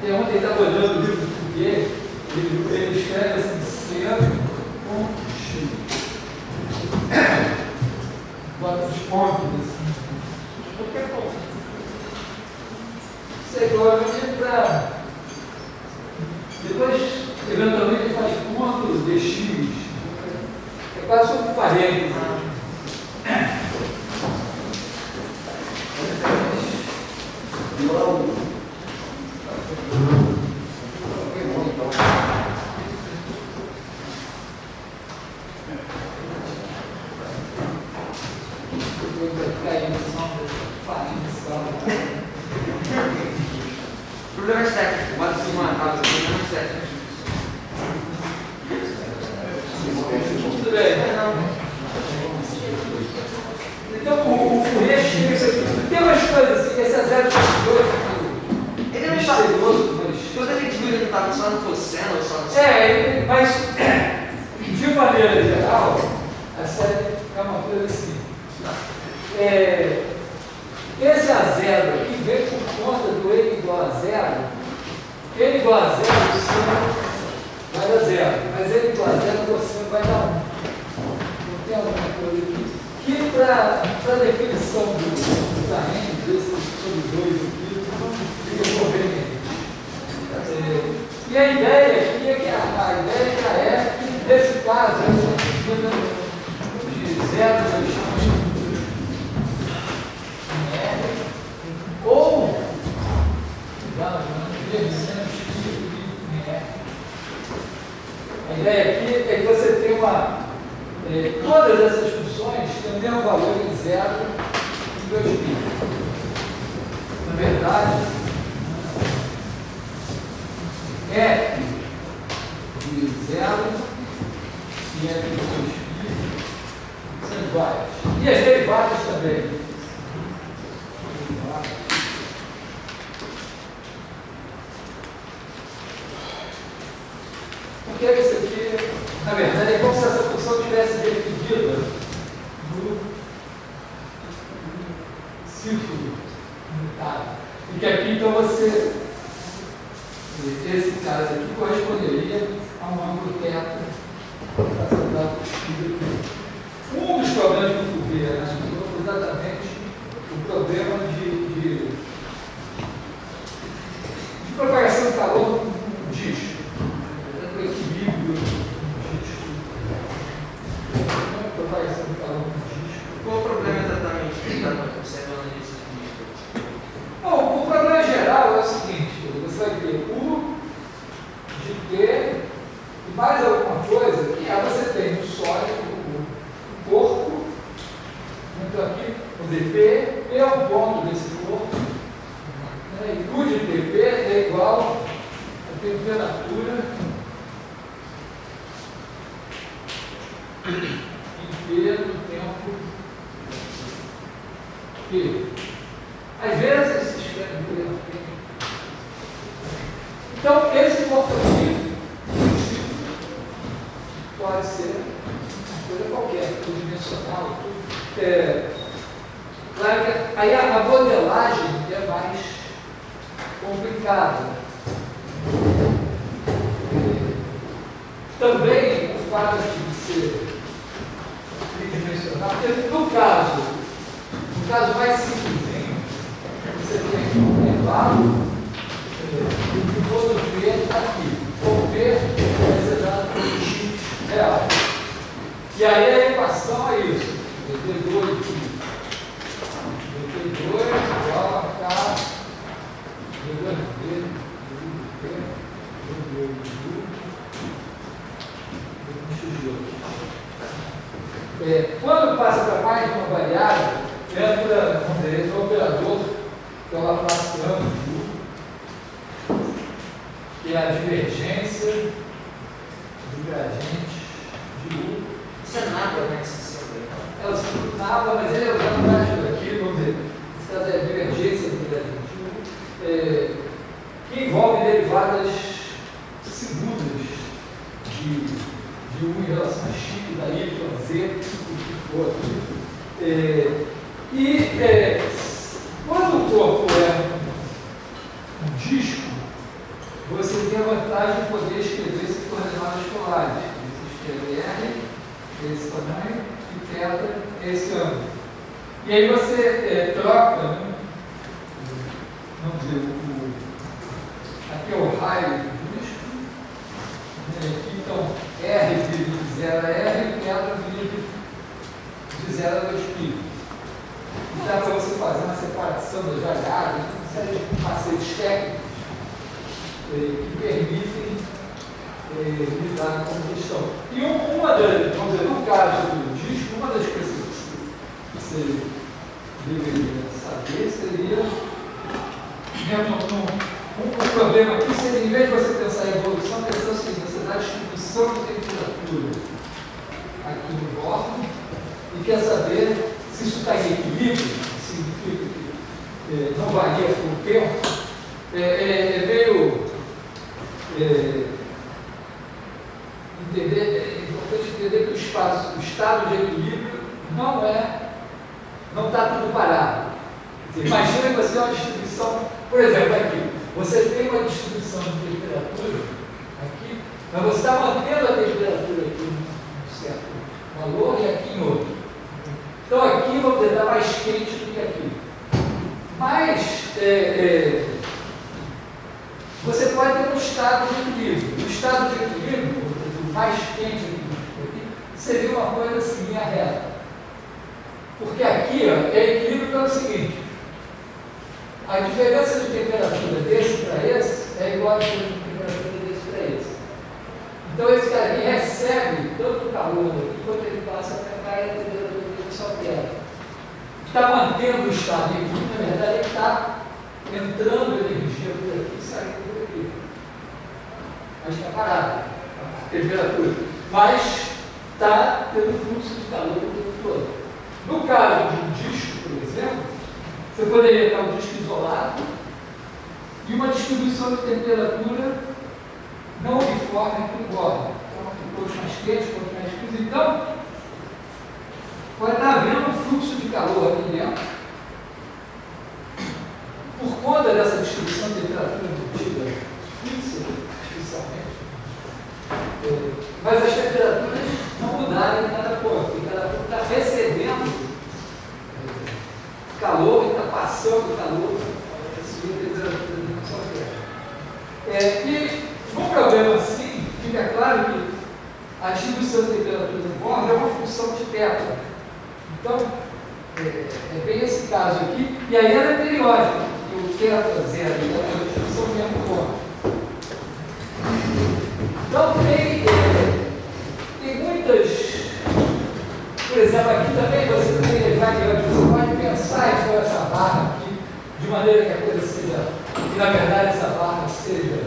E ontem ele estava olhando o livro do Fourier, ele escreve assim, C com X. Bota os pontos assim. Qualquer ponto. Isso é provavelmente para. Depois, eventualmente, ele faz ponto de X. É quase um parênteses. Problema técnico, pode se matar, problema técnico. Tudo bem. Então, o Fourier chega isso aqui. Tem umas coisas assim, esse é 0,2 aqui. Ele não está. Quando ele diz que ele não está só no cosseno ou só no seno. Mas, de maneira geral, a série é uma coisa assim. Esse a zero aqui vem por conta do N igual a zero. N igual a zero, o cosseno vai dar zero. Mas N igual a zero, o cosseno vai dar 1. Não tem alguma coisa aqui? Que para a definição dos arranjos, desse sobre 2 aqui, fica conveniente. E a ideia aqui é que a ideia é que, nesse caso, essa medida de 0 a 2 ou a ideia aqui é que você tem todas essas funções têm o mesmo valor em 0 e 2π. Na verdade, f de 0 e f de 2π são iguais. E as derivadas também. Porque isso aqui, na verdade, é como se essa função tivesse definida no círculo unitário. E que aqui, então, esse cara aqui corresponderia a um ângulo teto. Um dos problemas do Fourier foi exatamente o problema de propagação de calor no disco. Equilíbrio no disco. Propagação de calor no disco. Qual o problema exatamente que está observando nesse disco? Bom, o problema geral é o seguinte: você vai ter U de T e mais alguma coisa que você tem um sólido, um corpo, então aqui, vamos dizer, P é um ponto desse corpo, né, e U de TP é igual a temperatura inteiro do tempo P. Às vezes ele se escreve P na frente. Então, esse corpo aqui pode ser uma coisa qualquer, tridimensional. Claro que aí a modelagem é mais complicada. Também o fato de ser tridimensional, porque no caso mais simplesinho, você tem um intervalo e todo P está aqui. O P vai ser dado por X real. E aí a equação é isso. dt2 igual a K d2b quando passa para mais de uma variável, entra, vamos dizer, esse operador, que é o Laplaciano de U, que é a divergência do gradiente de U. Isso é nada, né? Ela se nada, mas ele é o gradiente aqui, vamos dizer, esse caso é a divergência do gradiente de U, que envolve derivadas seguras de U em relação a X, da Y, a Z, o que for. Quando o corpo é um disco, vantagem de poder escrever essas coordenadas polares. Você escreve R, esse tamanho, e θ, esse ângulo. E aí você troca, né? Vamos dizer, aqui é o raio do disco, aqui então R de 0 a R e θ de 0 a 2π. E dá para você fazer uma separação das variáveis, uma série de macetes técnicos que permitem lidar com a questão. E uma das, vamos dizer, no caso do disco, uma das coisas que você deveria saber seria, um problema aqui seria, em vez de você pensar em evolução, pensar o seguinte: você dá a distribuição de temperatura aqui no bordo e quer saber se isso está em equilíbrio, significa que não varia com o tempo. É importante entender que o estado de equilíbrio não está tudo parado. Imagina que você tem uma distribuição, por exemplo, aqui, você tem uma distribuição de temperatura aqui, mas você está mantendo a temperatura aqui em um certo valor e aqui em outro. Então aqui, vamos dizer, está mais quente do que aqui. Mas você pode ter um estado de equilíbrio. O estado de equilíbrio, o mais quente aqui, seria uma coisa assim, linha reta. Porque aqui é equilíbrio pelo seguinte: a diferença de temperatura desse para esse é igual à diferença de temperatura desse para esse. Então esse cara aqui recebe tanto o calor aqui quanto ele passa para cá e a temperatura dele só queda. Está mantendo o estado de equilíbrio, na verdade, ele está entrando energia por aqui e saindo por aqui. Mas está parado a temperatura. Mas está tendo fluxo de calor o tempo todo. No caso de um disco, por exemplo, você poderia ter um disco isolado e uma distribuição de temperatura não uniforme aqui no bordo. Então, pouco mais quente, pouco mais frio. Então, pode estar havendo um fluxo de calor aqui dentro. Por conta dessa distribuição de temperatura embutida fixa, artificialmente, mas as temperaturas não mudaram em cada ponto. E cada ponto está recebendo calor e está passando calor para subir a temperatura dentro da sua terra. E num problema assim, fica claro que a distribuição de temperatura no bordo é uma função de θ. Então, é bem esse caso aqui, e aí ela é periódica, porque o θ zero e a distribuição são o mesmo ponto. Então, tem muitas, por exemplo, aqui também você pode pensar em pôr essa barra aqui, de maneira que a coisa seja, que na verdade essa barra seja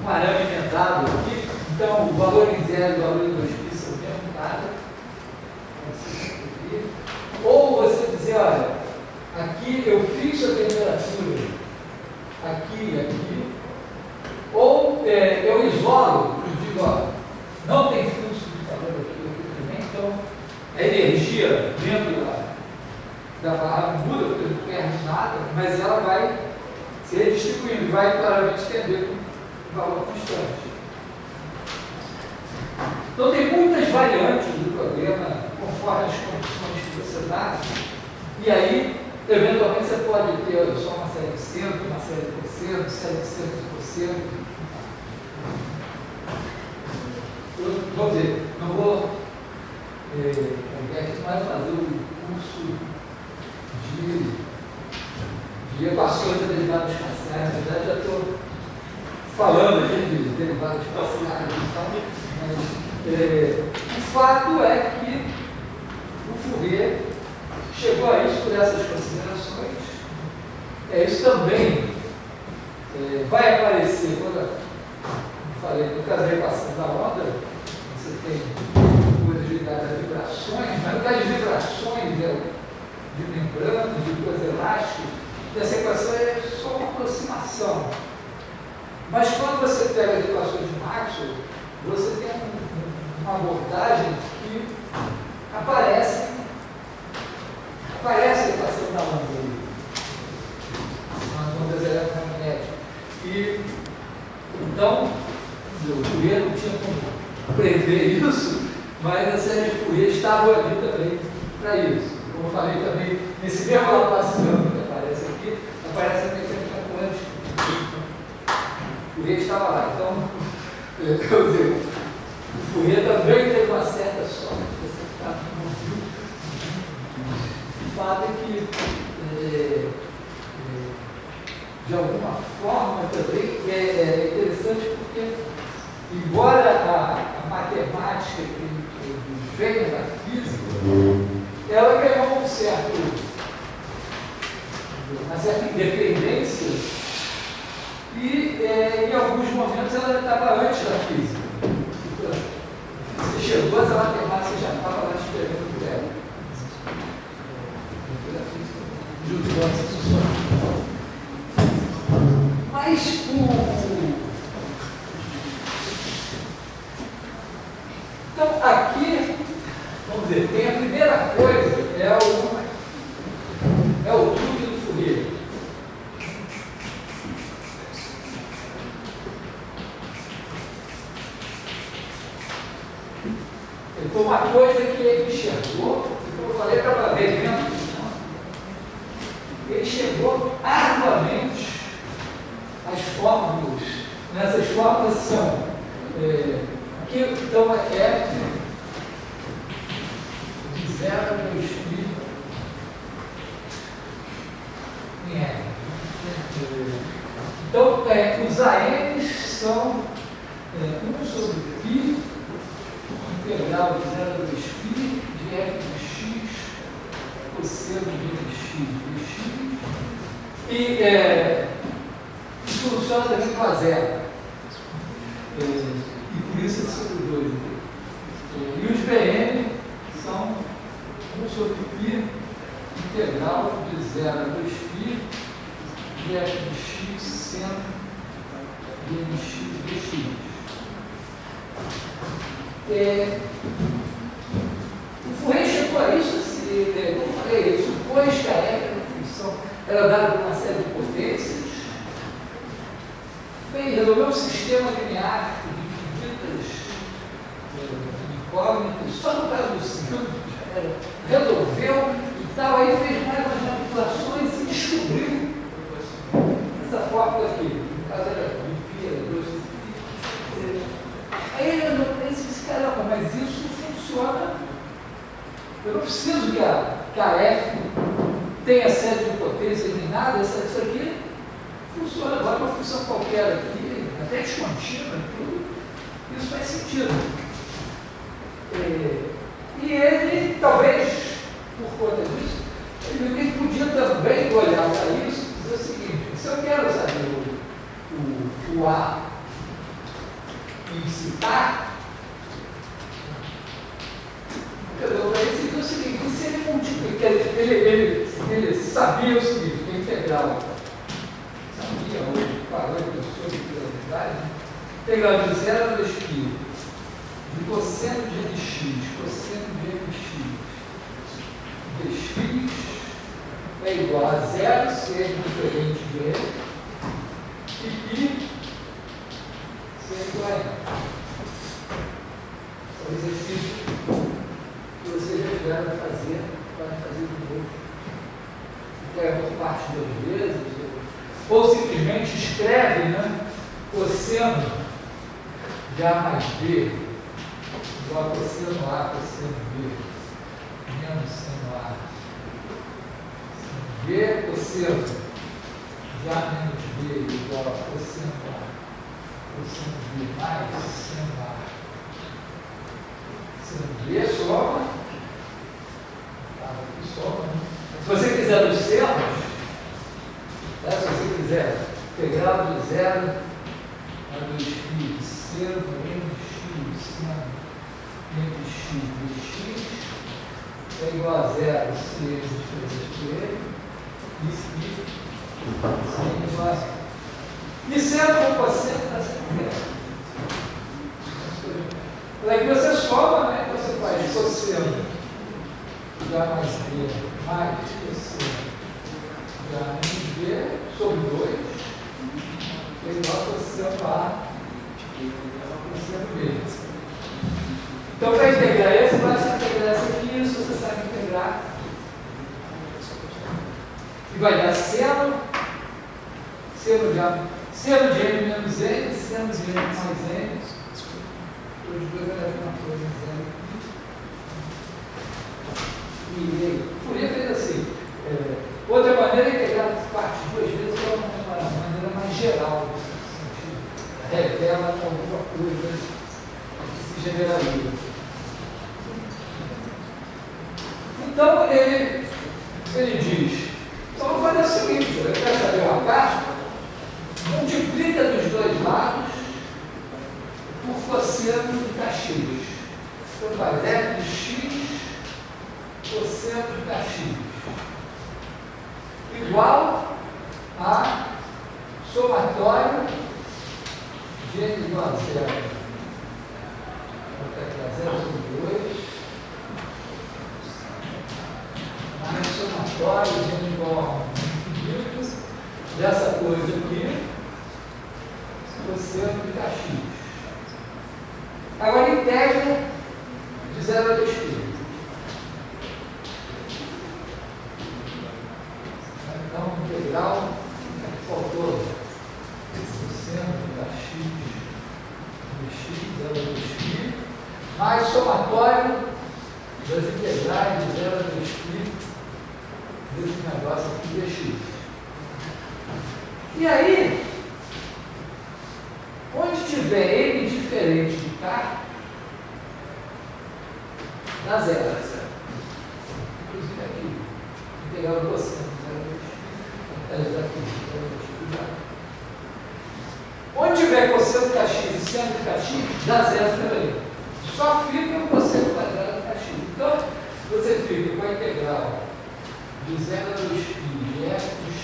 um arame emendado aqui, então o valor em zero e o valor em 2π são o mesmo nada. Ou você dizer, olha, aqui eu fixo a temperatura, aqui e aqui, ou eu isolo, eu digo, ó, não tem fluxo de calor aqui também, então a energia dentro da barra não muda, porque não perde nada, mas ela vai se redistribuindo, vai claramente tender com um valor constante. Então tem muitas variantes do problema, conforme as condições que você dá, e aí, eventualmente, você pode ter só uma série de cento, uma série de porcento, série de 100%. Vamos dizer, não vou mais fazer o curso de equações de derivadas parciais. Na verdade, já estou falando aqui de derivadas parciais e tal, mas o fato é que o Fourier chegou a isso por essas considerações. Isso também vai aparecer quando eu falei no caso da equação da onda. Você tem coisas ligadas a vibrações, mas no caso de vibrações, de membranas, de coisas elásticas, essa equação é só uma aproximação. Mas quando você pega as equações de Maxwell, você tem uma abordagem que aparece a equação da onda, as ondas eletromagnéticas. E prevê isso, mas a série de Fourier estava ali também para isso. Como eu falei também, nesse mesmo Laplaciano que aparece aqui, aparece a mecânica quântica. Fourier estava lá. Então, quer dizer, o Fourier também teve uma certa sorte. O fato é que, de alguma forma, também é interessante porque, embora a matemática que venha da física, ela ganhou uma certa independência e, em alguns momentos, ela estava antes da física. Você chegou, essa matemática já estava lá esperando por ela. Mas então, aqui, vamos dizer, tem a primeira coisa, é o truque do Fourier. Foi uma coisa que ele enxergou, como eu falei, estava revendo. Ele chegou arduamente às fórmulas. Essas fórmulas são aqui então é F de 0 a 2π em R. Então, os ANs são 1 sobre π integral de 0 a 2π de f de x cosseno de x dx. E isso funciona também com a zero. E por isso é sobre 2. E os Bn são 1 sobre π integral de 0 a 2π de f de x seno de x dx. O Fourier chegou a isso, como eu falei, ele supôs que a f era uma função, era dada por uma série de potências, resolveu um sistema linear de infinitas incógnitas, só no caso do símbolo, resolveu e tal, aí fez mais umas manipulações e descobriu essa fórmula aqui, no caso era π, era 2. Aí ele disse, caramba, mas isso funciona. Eu não preciso que a F tenha série de potências nem nada, isso aqui funciona agora uma função qualquer aqui, até descontínua e tudo. Isso faz sentido. E ele, talvez, por conta disso, ele podia também olhar para isso e dizer o seguinte, se eu quero saber o A e citar, ele diz o seguinte, se ele multiplicar, ele sabia o seguinte, que a integral, sabia, ou parou sobre probabilidade, integral de 0 a 2π, de cosseno de x, cosseno de dx é igual a 0, ser diferente de ele, e π ser igual a n. É um exercício que vocês já tiveram a fazer, podem fazer de novo. Pega por parte 2 vezes, ou simplesmente escreve, né? Cosseno de A mais B igual a cosseno A, cosseno B, menos seno A. Seno B, cosseno de A menos B igual a cosseno A, cosseno B mais seno A. Seno B soma, aqui soma, né? Se você quiser os senos, se você quiser integral de 0 a 2π, seno mx seno entre x dx é igual a 0 se ele diferente de ele, e se igual a 0. E seno com cosseno está sempre zero. Aqui você soma, né? Você faz cosseno de A mais B mais cosseno de A menos B sobre 2 é igual a cosseno A cosseno B. Então, para integrar esse, basta integrar esse aqui, isso você sabe integrar. E vai dar seno de n menos n, seno de n mais n. Os dois vai dar uma coisa zero aqui. E Fourier fez assim. Outra maneira é integrar parte duas vezes é uma maneira mais geral. Revela alguma coisa que se generaliza. Então, ele diz, então vamos fazer o seguinte, ele quer saber uma parte, multiplica dos dois lados por cosseno de Cx. Então faz f de x cosseno de Kx igual a somatório de n igual a 0. Vou pegar 0 sobre 2 mais somatório de n igual a 1 dessa coisa aqui, cosseno de Kx. Agora integra de 0 a 2π. Então, integral, faltou cosseno de Kx de x, 0 a 2π, mais somatório das integrais de 0 a 2π desse negócio aqui dx. E aí, onde tiver n diferente de k, dá zero. Inclusive aqui, integral do cosseno de 0 a 2π, aqui, onde tiver cosseno de Kx e seno de Kx, dá zero também. Só fica o cosseno quadrado de Kx. Então, você fica com a integral de 0 a 2π de f de x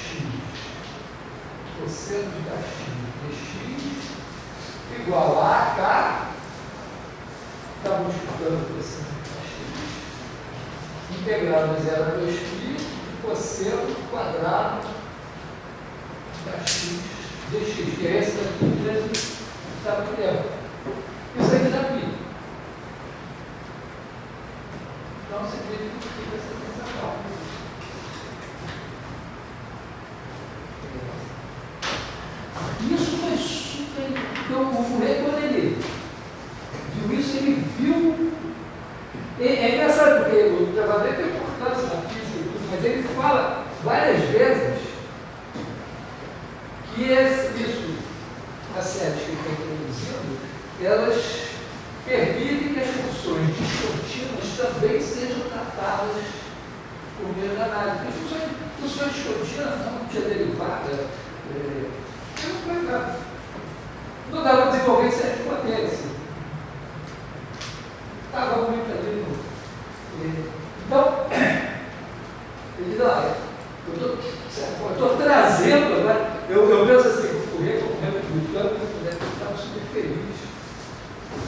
cosseno de Kx de x igual a k, está multiplicando o cosseno de Kx, integral de 0 a 2π cosseno quadrado de Kx dx, que é esse daqui mesmo que está no tempo. Isso aqui dá π. Então, significa que essa sensação. Isso foi super. Então, o Fourier, quando ele viu isso, ele viu. É engraçado, porque o trabalho tem importância na física, mas ele fala várias vezes que isso, as séries que ele está introduzindo, elas permitem que as funções discontínuas também sejam tratadas por meio da análise. Porque funções discontínuas não tinha derivada. Não dá para desenvolver certa potência. Estava muito ali. Então, ele diz, olha, eu estou trazendo agora, eu penso assim, o Fourier, como republicano, deve estar super feliz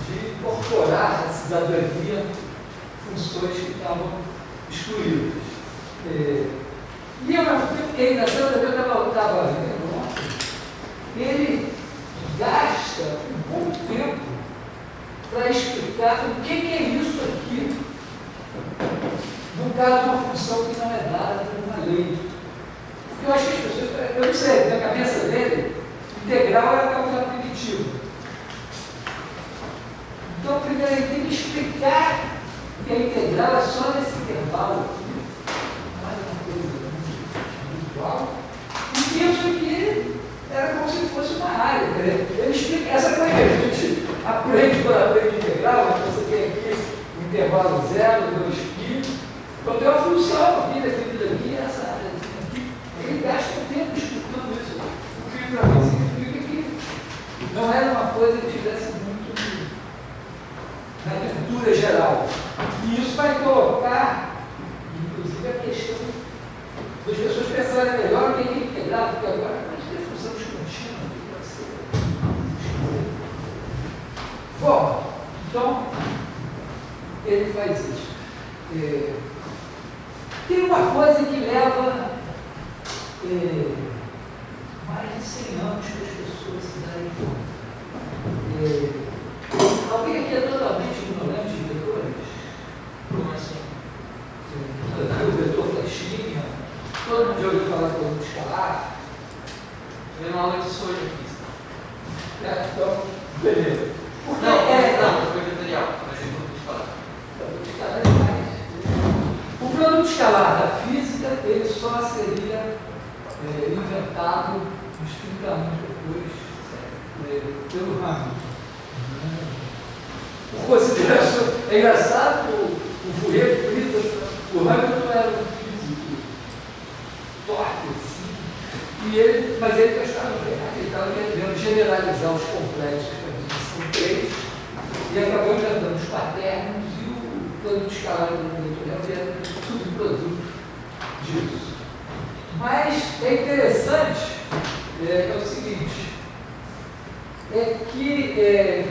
de incorporar na cidadania funções que estavam excluídas. E ao mesmo tempo, ele, na cidadania, eu estava vendo ontem, ele gasta um bom tempo para explicar o que é isso aqui, no caso de uma função que não é dada por uma lei. Porque eu acho que as pessoas, eu não sei, na cabeça dele, integral era cálculo primitivo. Então, primeiro, ele tem que explicar que a integral é só nesse intervalo aqui, mais uma coisa igual, e isso aqui era como se fosse uma área. Ele explica essa coisa que a gente aprende quando aprende integral, mas você tem aqui um intervalo 0, 2π, então tem uma função aqui definida aqui, essa área aqui. Ele gasta um tempo explicando isso, o que para mim significa que não era uma coisa que tivesse muito na cultura geral. E isso vai colocar, inclusive, a questão das pessoas pensarem melhor o que é integral, porque agora a gente tem função descontínua, o que pode ser. Bom, então, ele faz isso. Tem uma coisa que leva mais de 100 anos para as pessoas se darem conta. Alguém aqui é totalmente ignorante de Todo mundo já ouviu falar de produto escalar? Foi uma aula de sonho aqui. Então, beleza. Porque Não, foi vetorial, mas é produto escalar. Produto escalar é demais. O produto escalar da física, ele só seria inventado uns 30 anos depois pelo Hamilton. Por consideração, é engraçado, o Fourier frita, o Hamilton era um físico forte, assim, mas ele achava que ele estava querendo generalizar os complexos que são três, e acabou inventando os quaternos e o produto escalar do vetorial era subproduto disso. Mas é interessante, é o seguinte, é que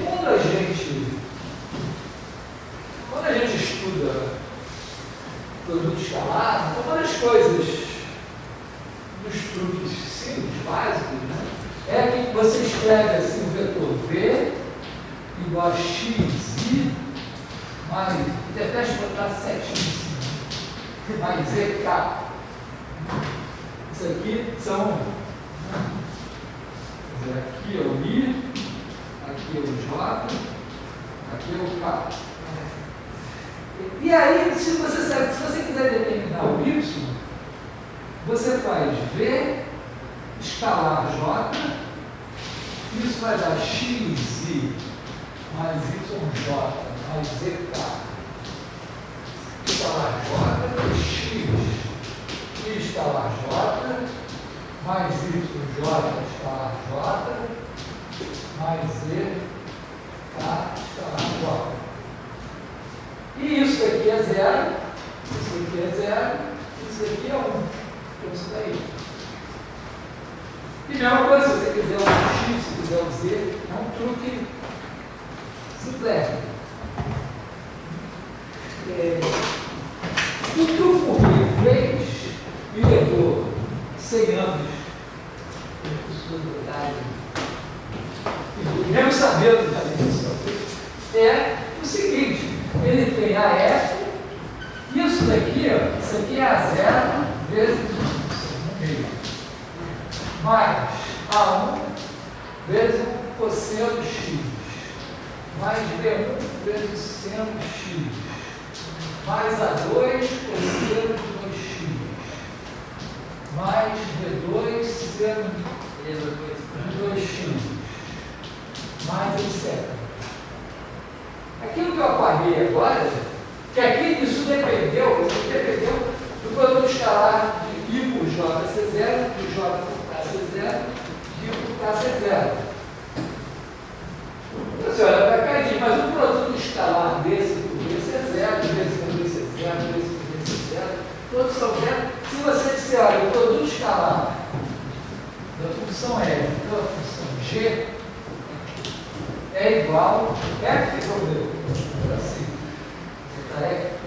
quando a gente estuda produto escalar, uma das coisas dos truques simples, básicos, né, é que você escreve assim o vetor V igual a XI mais, teste botar setinho assim, mais ZK. Isso aqui são, aqui é o I, aqui é o J, aqui é o K. E aí, se você quiser determinar o Y, você faz V escalar J, isso vai dar XI mais YJ mais ZK escalar J, X I escalar J mais YJ escalar J mais ZK escalar J. E isso daqui é zero, isso daqui é zero, isso daqui é 1. Então isso daí. E mesma coisa, se você quiser um X, se quiser um Z, é um truque simples. O que o Fourier fez e levou 100 anos de sua verdade, mesmo sabendo da dimensão, é o seguinte: ele tem a F, isso daqui, ó, isso aqui é a 0 vezes 1,5, mais A1 vezes o cosseno X, mais B1 vezes seno X, mais A2 cosseno de 2X, mais B2 seno de 2X, mais etc. Aquilo que eu apaguei agora, que aqui isso dependeu do produto escalar de I por J ser 0, de J por K ser 0, de I por K ser 0. Então, você olha para cá e diz, mas o produto escalar desse por esse é 0, desse por esse é 0, desse por esse é 0, todos são 0. Se você disser, olha, o produto escalar da função F pela função G é igual a F, assim, vou botar F1,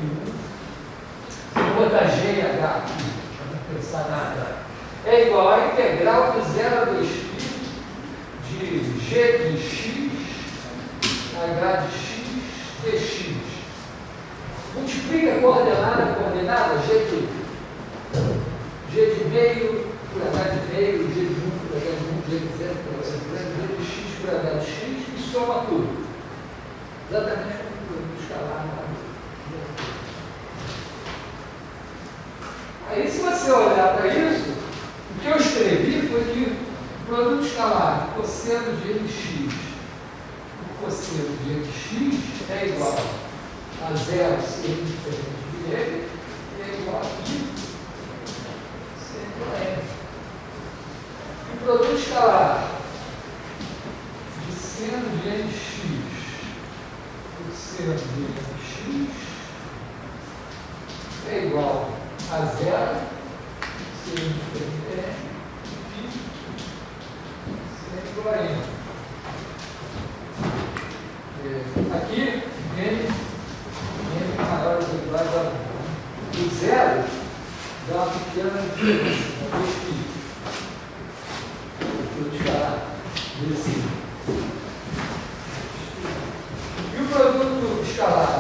vou botar G e H aqui, para não pensar nada, é igual a integral de 0 a 2π de G de X, H de X, dx. Multiplica coordenada, G de meio por H de meio, G de 1 por H de 1, G de 0 por H de 0, G de X por H de X, e soma tudo. Exatamente como o produto escalar. Aí, se você olhar para isso, o que eu escrevi foi que o produto escalar cosseno de NX, o cosseno de NX é igual a 0 ser diferente de ele, e é igual a I ser igual a F. E o produto escalar de seno de NX, cosseno de NX, é igual a 0, seno diferente de F, e seno igual a N. Aqui, N maior ou igual a 1. O 0 dá uma pequena diferença, uma vez que vou escalar desse. E o produto escalar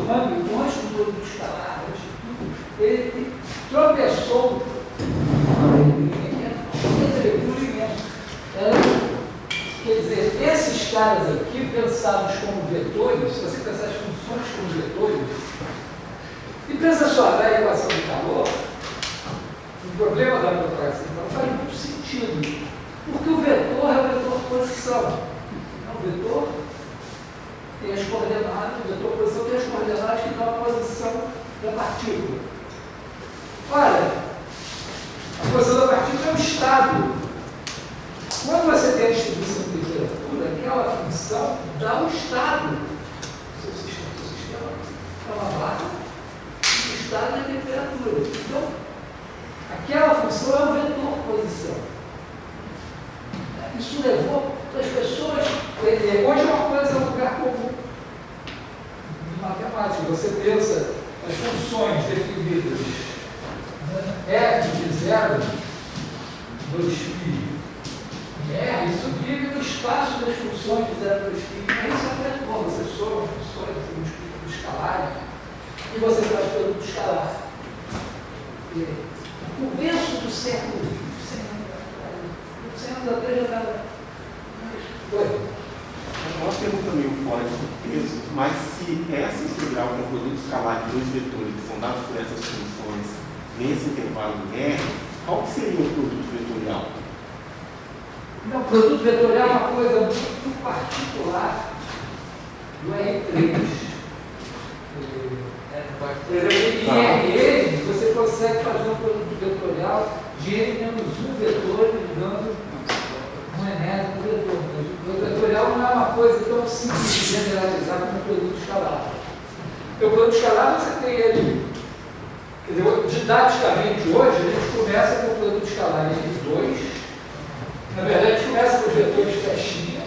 âmbito, antes do produto escalar, antes de tudo, ele tropeçou quer dizer, esses caras aqui, pensados como vetores, se você pensar as funções como vetores, e pensa só na equação de calor, o problema da propagação não faz muito sentido, porque o vetor é o vetor posição. O vetor tem as coordenadas, o vetor posição tem as coordenadas que dão a posição da partícula. Olha, a posição da partícula é um estado. Quando você tem a distribuição de temperatura, aquela função dá um estado. O seu sistema é uma barra, o estado é a temperatura. Então, aquela função é o vetor posição. Isso levou as pessoas. Hoje é uma coisa, um lugar comum de matemática. Você pensa as funções definidas, f de 0, 2π. Isso vive no espaço das funções de 0 a 2π. Isso é um vetor. Você soma funções do escalar e você faz produto escalar. O começo do século XX, 100 anos atrás já estava. Uma pergunta meio fora de contexto, mas se essa integral com produto escalar de dois vetores que são dados por essas funções nesse intervalo em R, qual seria o produto vetorial? Não, o produto vetorial é uma coisa muito particular do R3. E R você consegue fazer um produto vetorial de N menos um vetor, dando um enésimo vetor. O produto vetorial não é uma coisa tão simples de generalizar como o produto escalar. Porque o produto escalar você tem ele. Quer dizer, didaticamente hoje, a gente começa com o produto escalar N2. Na verdade, a gente começa com os vetores flechinha.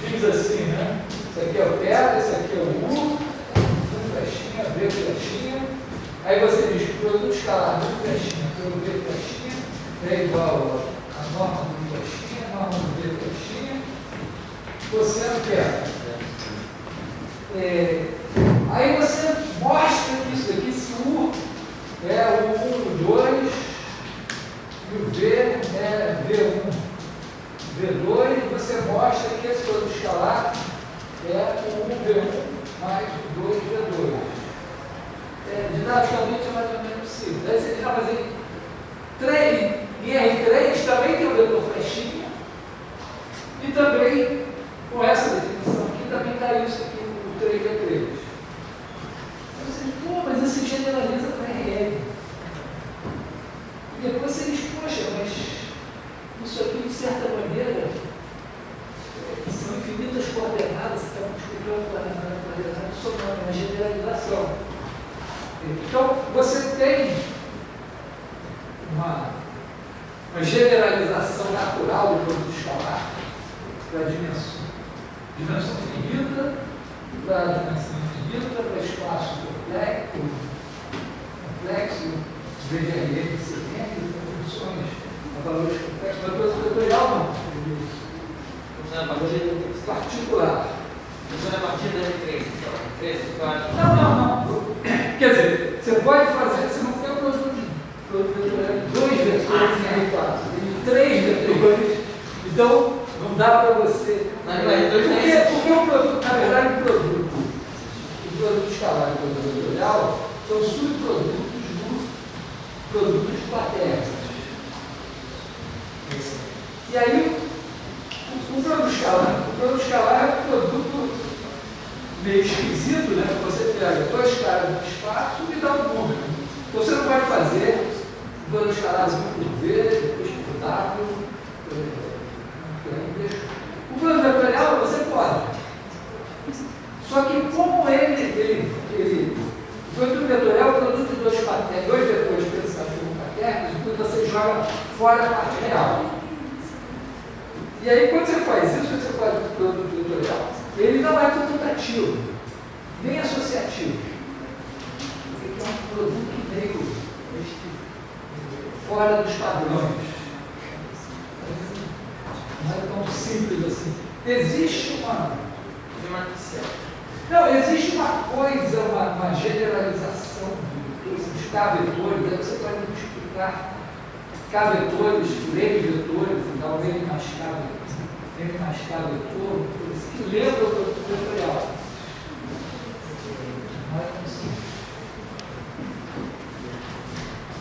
Diz assim, né? Isso aqui é o θ, isso aqui é o U, flechinha, V flechinha. Aí você diz que o produto escalar do flechinha pelo V flechinha é igual a norma do flechinha, a norma do V flechinha, cosseno θ. Aí você mostra que isso aqui, se o U é o 1, o 2, e o V é V1, V2, você mostra que esse produto escalar é o 1V1 mais o 2V2. Didaticamente é mais ou menos simples. Aí você já fazer em R3 também tem o vetor flechinha e também, com essa definição aqui, também está isso aqui, o 3V3. Aí você diz, pô, mas isso se generaliza para RL. E depois você diz, poxa, mas isso aqui, de certa maneira, são infinitas coordenadas, estamos explicando coordenadas sobre uma generalização. Então, você tem uma generalização natural do produto escalar para a dimensão finita, para a dimensão infinita, para o espaço complexo, VGRM, cilindros, funções, valores complexos, mas o vetorial não. Funciona a partir particular. Funciona a partir da R3, então. Não. Quer dizer, você pode fazer, você não tem um produto vetorial de 2 vetores em R4, tem 3 vetores, então não dá para você. Porque o produto, na verdade, o produto escalar e o produto vetorial são subprodutos produtos paternos. E aí, o produto escalar é um produto meio esquisito, né? Você pega 2 caras no espaço e dá um número. Então você não pode fazer o produto escalar por V, depois por W. O produto vetorial você pode. Só que como o produto vetorial é um produto de 2 vetores pensados como paternos, então você joga fora a parte real. E aí, quando você faz isso, você faz o produto vetorial, ele não é computativo, nem associativo. Ele é um produto meio fora dos padrões. Não é tão simples assim. Existe uma matricial. Não, existe uma coisa, uma generalização dos K-vetores, aí você pode multiplicar K-vetores, N vetores, então N mais K vetor, que lembra o produto vetorial.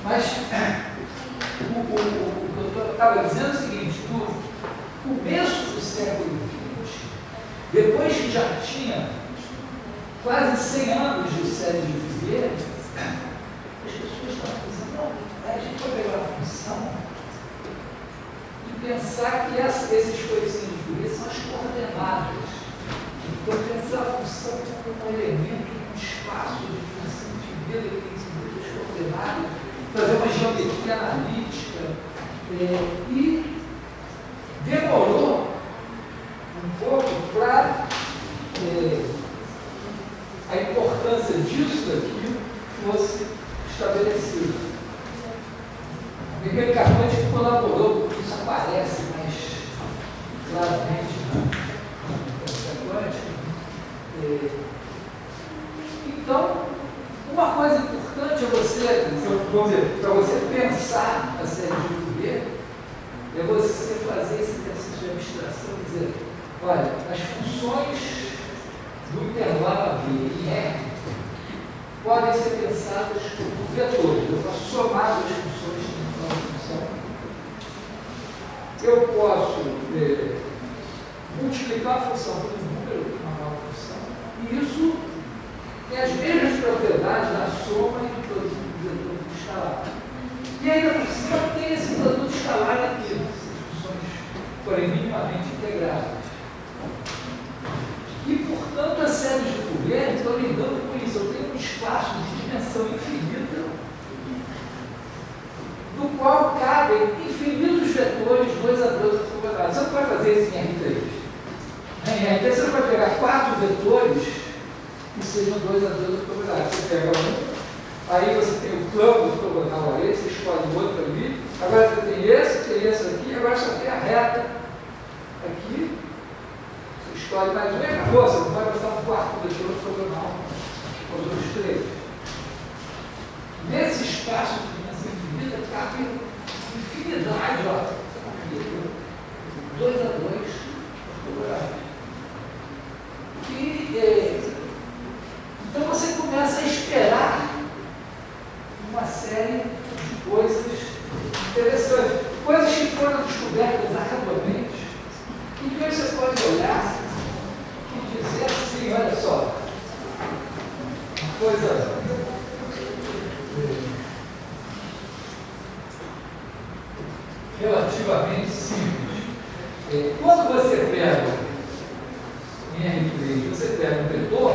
Mas eu estava dizendo o seguinte, no começo do século XX, depois que já tinha quase 100 anos de série de Fourier, as pessoas estavam dizendo, não, a gente vai pegar a função e pensar que esses coeficientes de Fourier são as coordenadas. Então, pensar a função como um elemento, um espaço de função infinita que tem muitas coordenadas, fazer uma geometria analítica, e demorou um pouco para a importância disso daqui fosse estabelecida. A mecânica quântica colaborou porque isso aparece mais claramente na mecânica quântica. Então, uma coisa importante é você, vamos dizer, para você pensar a série de Fourier, é você fazer esse exercício de abstração e dizer, olha, as funções do intervalo AB em R podem ser pensadas como vetores. Eu posso somar as funções de uma função. Eu posso multiplicar a função por um número, uma nova função, e isso tem as mesmas propriedades da soma e do produto escalar. E ainda por cima tem esse produto escalar aqui, se as funções forem minimamente integradas. E, portanto, a série de Fourier, estou lidando com isso. Eu tenho um espaço de dimensão infinita, no qual cabem infinitos vetores 2 a 2 quadrados. Você não vai fazer isso em R3. Em R3 você não vai pegar 4 vetores que sejam 2 a 2 quadrados. Você pega um, aí você tem o campo ortogonal a esse, você escolhe o outro ali, agora você tem esse aqui, agora só tem a reta aqui. Escolhe mais um e acabou, você não vai botar um quarto vetor ortogonal com os outros três. Nesse espaço de dimensão infinita cabe infinidade, ó, 2 a 2 ortogonais. Então você começa a esperar uma série de coisas interessantes, coisas que foram descobertas arduamente, e que você pode olhar e dizer assim, olha só, uma coisa relativamente simples. Quando você pega em R3, você pega um vetor,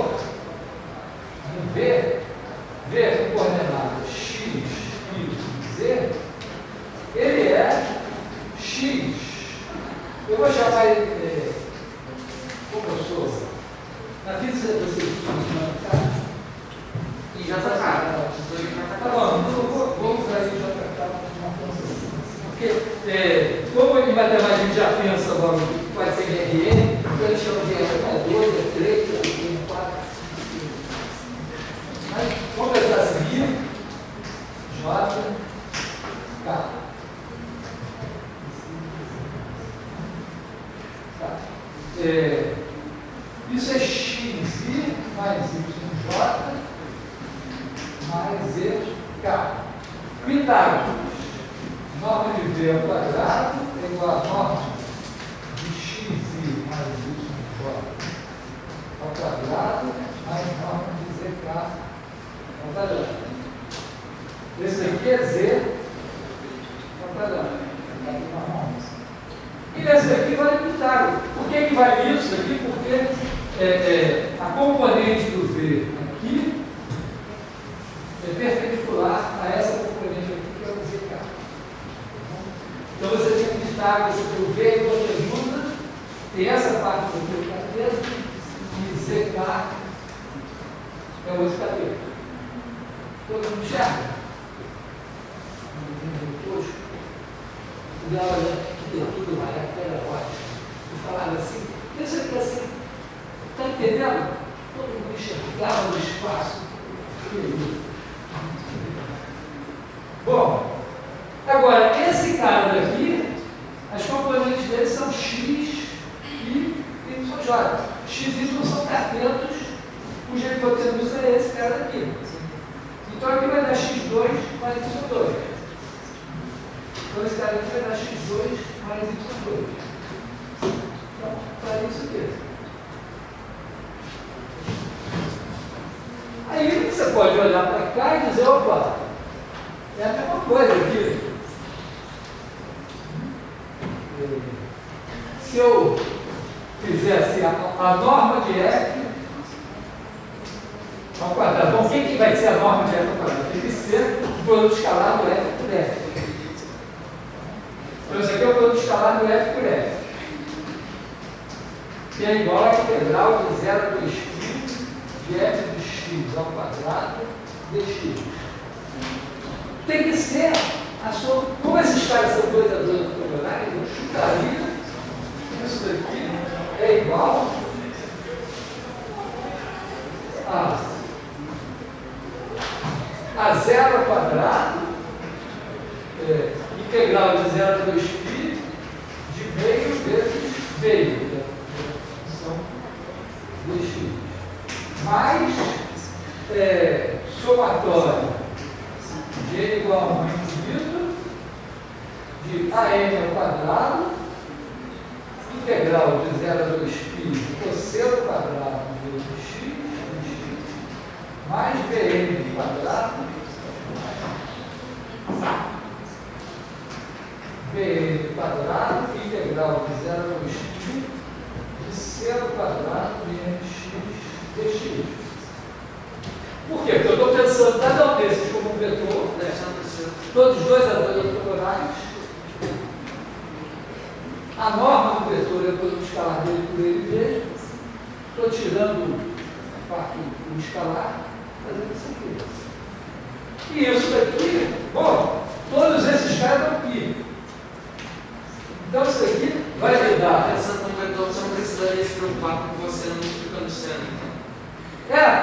um V com coordenadas x, y, z, ele é x. Eu vou chamar ele, como eu sou, na física você E já está caro. Tá bom, então vou usar isso já para uma concessão. Porque, como em matemática a gente já pensa logo que pode ser RN, então ele chama de R 2, R 3, R 4. Mas vamos começar a seguir. J, K. Isso é xi mais yj mais ek. Pitágoras, norma de v ao quadrado é igual a norma de xi mais yj ao quadrado mais norma de zk ao quadrado. Esse aqui é z ao quadrado. E nesse aqui vale Pitágoras. Por que vale isso aqui? Porque a componente do V aqui é perpendicular a essa componente aqui, que é o ZK. Então você tem Pitágoras, você tem o V e outra ajuda, tem essa parte do V cateto, e ZK é o outro cateto. Todo mundo enxerga? Olha, tudo lá, era ótimo. Eu falava assim, isso aqui assim, está entendendo? Todo mundo são x e yj. X e y são catetos, cuja hipotenusa é esse cara aqui. Então aqui vai dar x2 mais y2. Então esse cara aqui vai dar x2 mais y2. Então, para isso aqui. Aí você pode olhar para cá e dizer, opa, é a mesma coisa aqui. Se eu fizer assim, a norma de f ao quadrado, bom, o que vai ser a norma de f ao quadrado? Tem que ser o produto escalar do f por f. Então isso aqui é o produto escalar do f por f, que é igual a integral de 0 a 2π de f de x ao quadrado dx. Tem que ser a sua... Como esses caras são dois ortogonais, eu chutaria isso daqui é igual a 0 ao quadrado, integral de 0 a 2π de meio vezes meio. São 2π. Mais somatório de n igual a 1 infinito de an ao quadrado, integral de 0 a 2π cosseno quadrado vezes x, mais bn quadrado, bn quadrado, integral de 0 a 2π de seno quadrado menos x dx. Por quê? Porque eu estou pensando cada um desses como um vetor, todos os dois ortogonais. A norma do vetor é o produto escalar dele por ele mesmo. Estou tirando o escalar, fazendo isso aqui. E isso daqui, bom, todos esses caras dão π. Então isso aqui vai lhe dar. Essa com vetor você não precisaria se preocupar com você não multiplicando seno.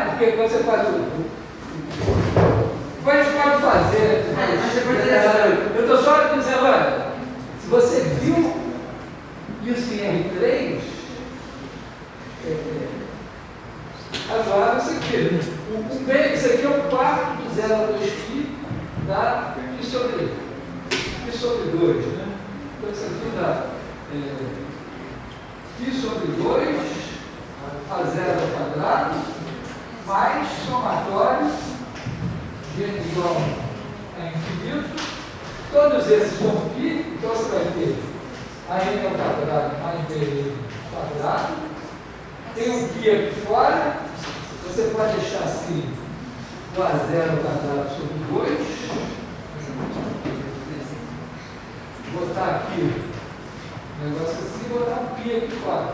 Porque quando você faz a gente pode fazer. Eu estou só dizendo, olha, se você viu isso em R3, agora isso aqui. Isso aqui é o quarto de 0 a 2π dá π sobre 2, né? Então isso aqui dá π sobre 2 a 0 ao quadrado mais somatório de n igual a infinito. Todos esses dão π, então você vai ter an ao quadrado mais b quadrado. Tem um π aqui fora, você pode deixar assim, o a0 ao quadrado sobre 2. Botar aqui um negócio assim, botar um π aqui fora.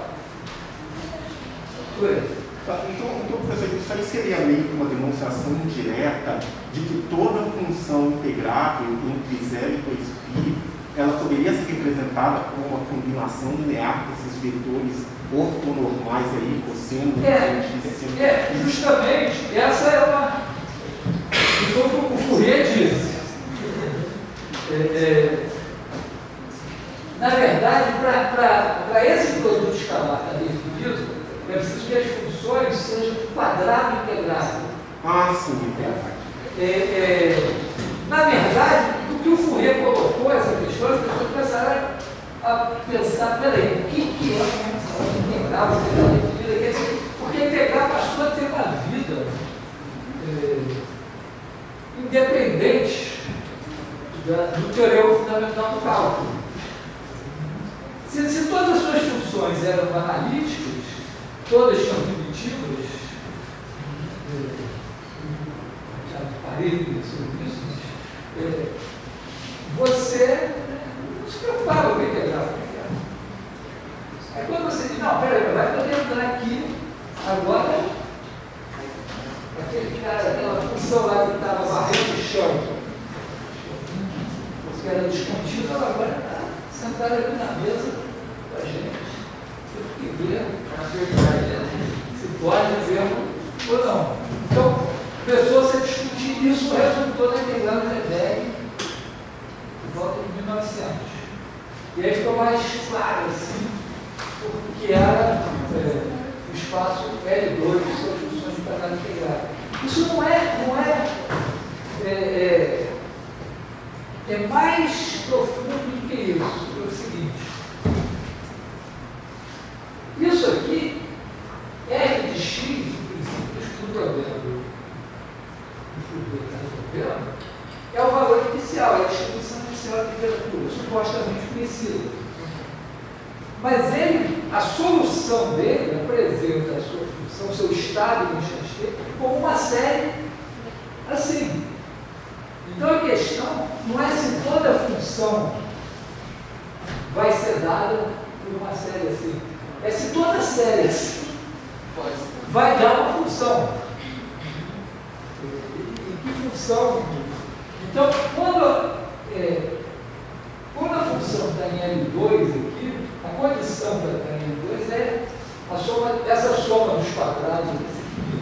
Então, professor, isso aí seria meio que uma demonstração indireta de que toda função integrável entre 0 e 2π ela poderia ser representada por uma combinação linear desses vetores ortonormais aí, cosseno, justamente, essa é uma... Isso foi o que o Fourier disse. Na verdade, para esse produto escalar estar definido, é preciso que as funções sejam de quadrado integrado. Sim, verdade. Na verdade, o que o Fourier colocou essa questão, as pessoas começaram a pensar, peraí, o que é uma função integral definida? Porque integral passou a ter uma vida independente do teorema fundamental do cálculo. Se todas as suas funções eram analíticas, todas tinham primitivas, já parei sobre isso, você não se preocupava com a integral. Aí quando você diz, não, peraí, vai poder entrar aqui, agora, aquele cara, aquela função lá que estava varrendo o chão, que era descontínua, ela agora está sentada aqui na mesa com a gente. Tem que ver se pode ver ou não. Então, começou a se discutir isso, resultou na integral de Lebesgue por volta de 1900. E aí ficou mais claro assim, porque era o espaço L2 de suas funções de quadrado integrado. Isso não é mais profundo do que isso. É o seguinte: isso aqui, f de x, no princípio do problema do fluido que está resolvendo, é o valor inicial, é a distribuição inicial da temperatura, supostamente conhecida. Mas a solução dele apresenta a sua função, seu estado no instante t, como uma série assim. Então a questão não é se toda função vai ser dada por uma série assim, é se toda série assim vai dar uma função. E que função? Então, quando a função está em L2 aqui, a condição para estar em L2 é essa soma dos quadrados desse fio.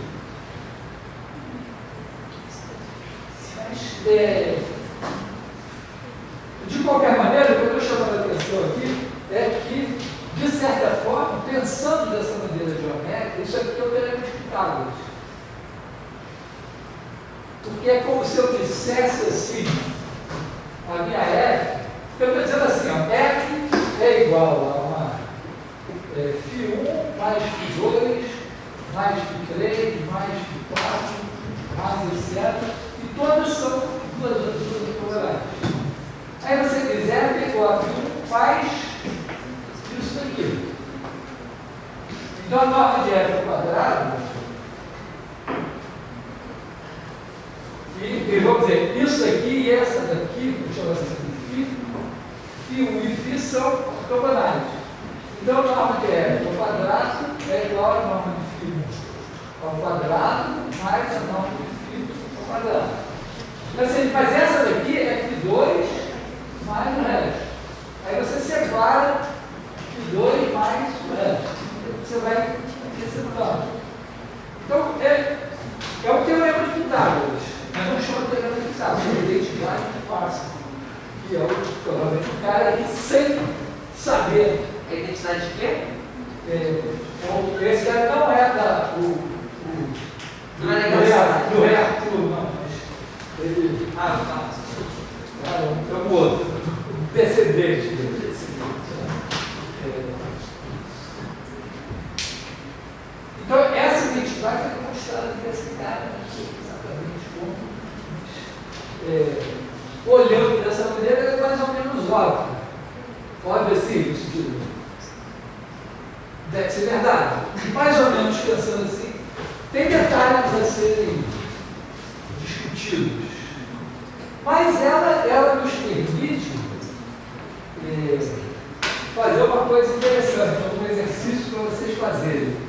De qualquer maneira, o que eu estou chamando a atenção aqui é que, de certa forma, pensando dessa maneira geométrica, isso aqui é o teorema de Pitágoras. Porque é como se eu dissesse assim, a minha f, eu estou dizendo assim, ó, f é igual a uma φ1 mais φ2 mais φ3 mais φ4 mais etc. E todas são duas probabilidades. Aí você diz f é igual a φ1 faz isso daqui. Então a norma de f ao quadrado, e vamos dizer, isso aqui e essa daqui, vou chamar assim de φ1 e φ são ortogonais. Então a norma de f ao quadrado é igual a norma de φ1 ao quadrado mais a norma de φ ao quadrado. Então, assim, mas essa daqui é φ2 mais o resto. Aí você separa φ2 mais o resto. Você vai acrescentando. Então, é o teorema de Pitágoras. Mas não chama de teorema de Pitágoras, é uma identidade que passa. Que é provavelmente o cara que, sem saber. A identidade de quê? Esse cara não é Não é negação. do reator, não. Ele. Tá. É um outro. Um precedente dele. Então, essa identidade foi demonstrada nesse cara, não sei exatamente como, olhando dessa maneira, é mais ou menos óbvio. Óbvio assim, no sentido, deve ser verdade. Mais ou menos pensando assim, tem detalhes a serem discutidos, mas ela nos permite fazer uma coisa interessante, um exercício para vocês fazerem.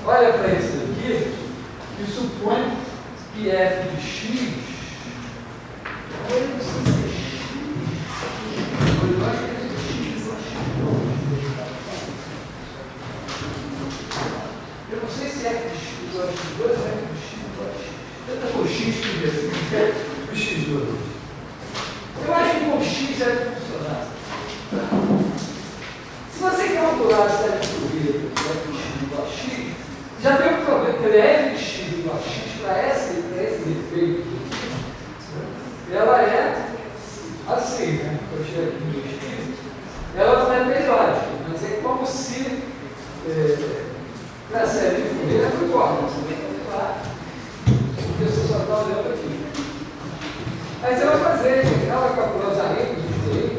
Olha para isso aqui e supõe que f de x, eu não sei se é x, eu acho que é x, eu não sei se é f de x igual a x2 ou f de x igual a x. Tenta com x que vê o x2. Eu acho que com x deve funcionar. Se você calcular essa descoberta de f de x igual a x, já tem um problema, porque f de x igual a x para esse efeito. Ela é assim, né? Eu chego aqui no x, ela não é periódica, mas é como se para a série de Fourier não importa, você vai calcular, porque você só está olhando aqui. Aí você vai fazer, ela vai calcular os arregos, os direitos,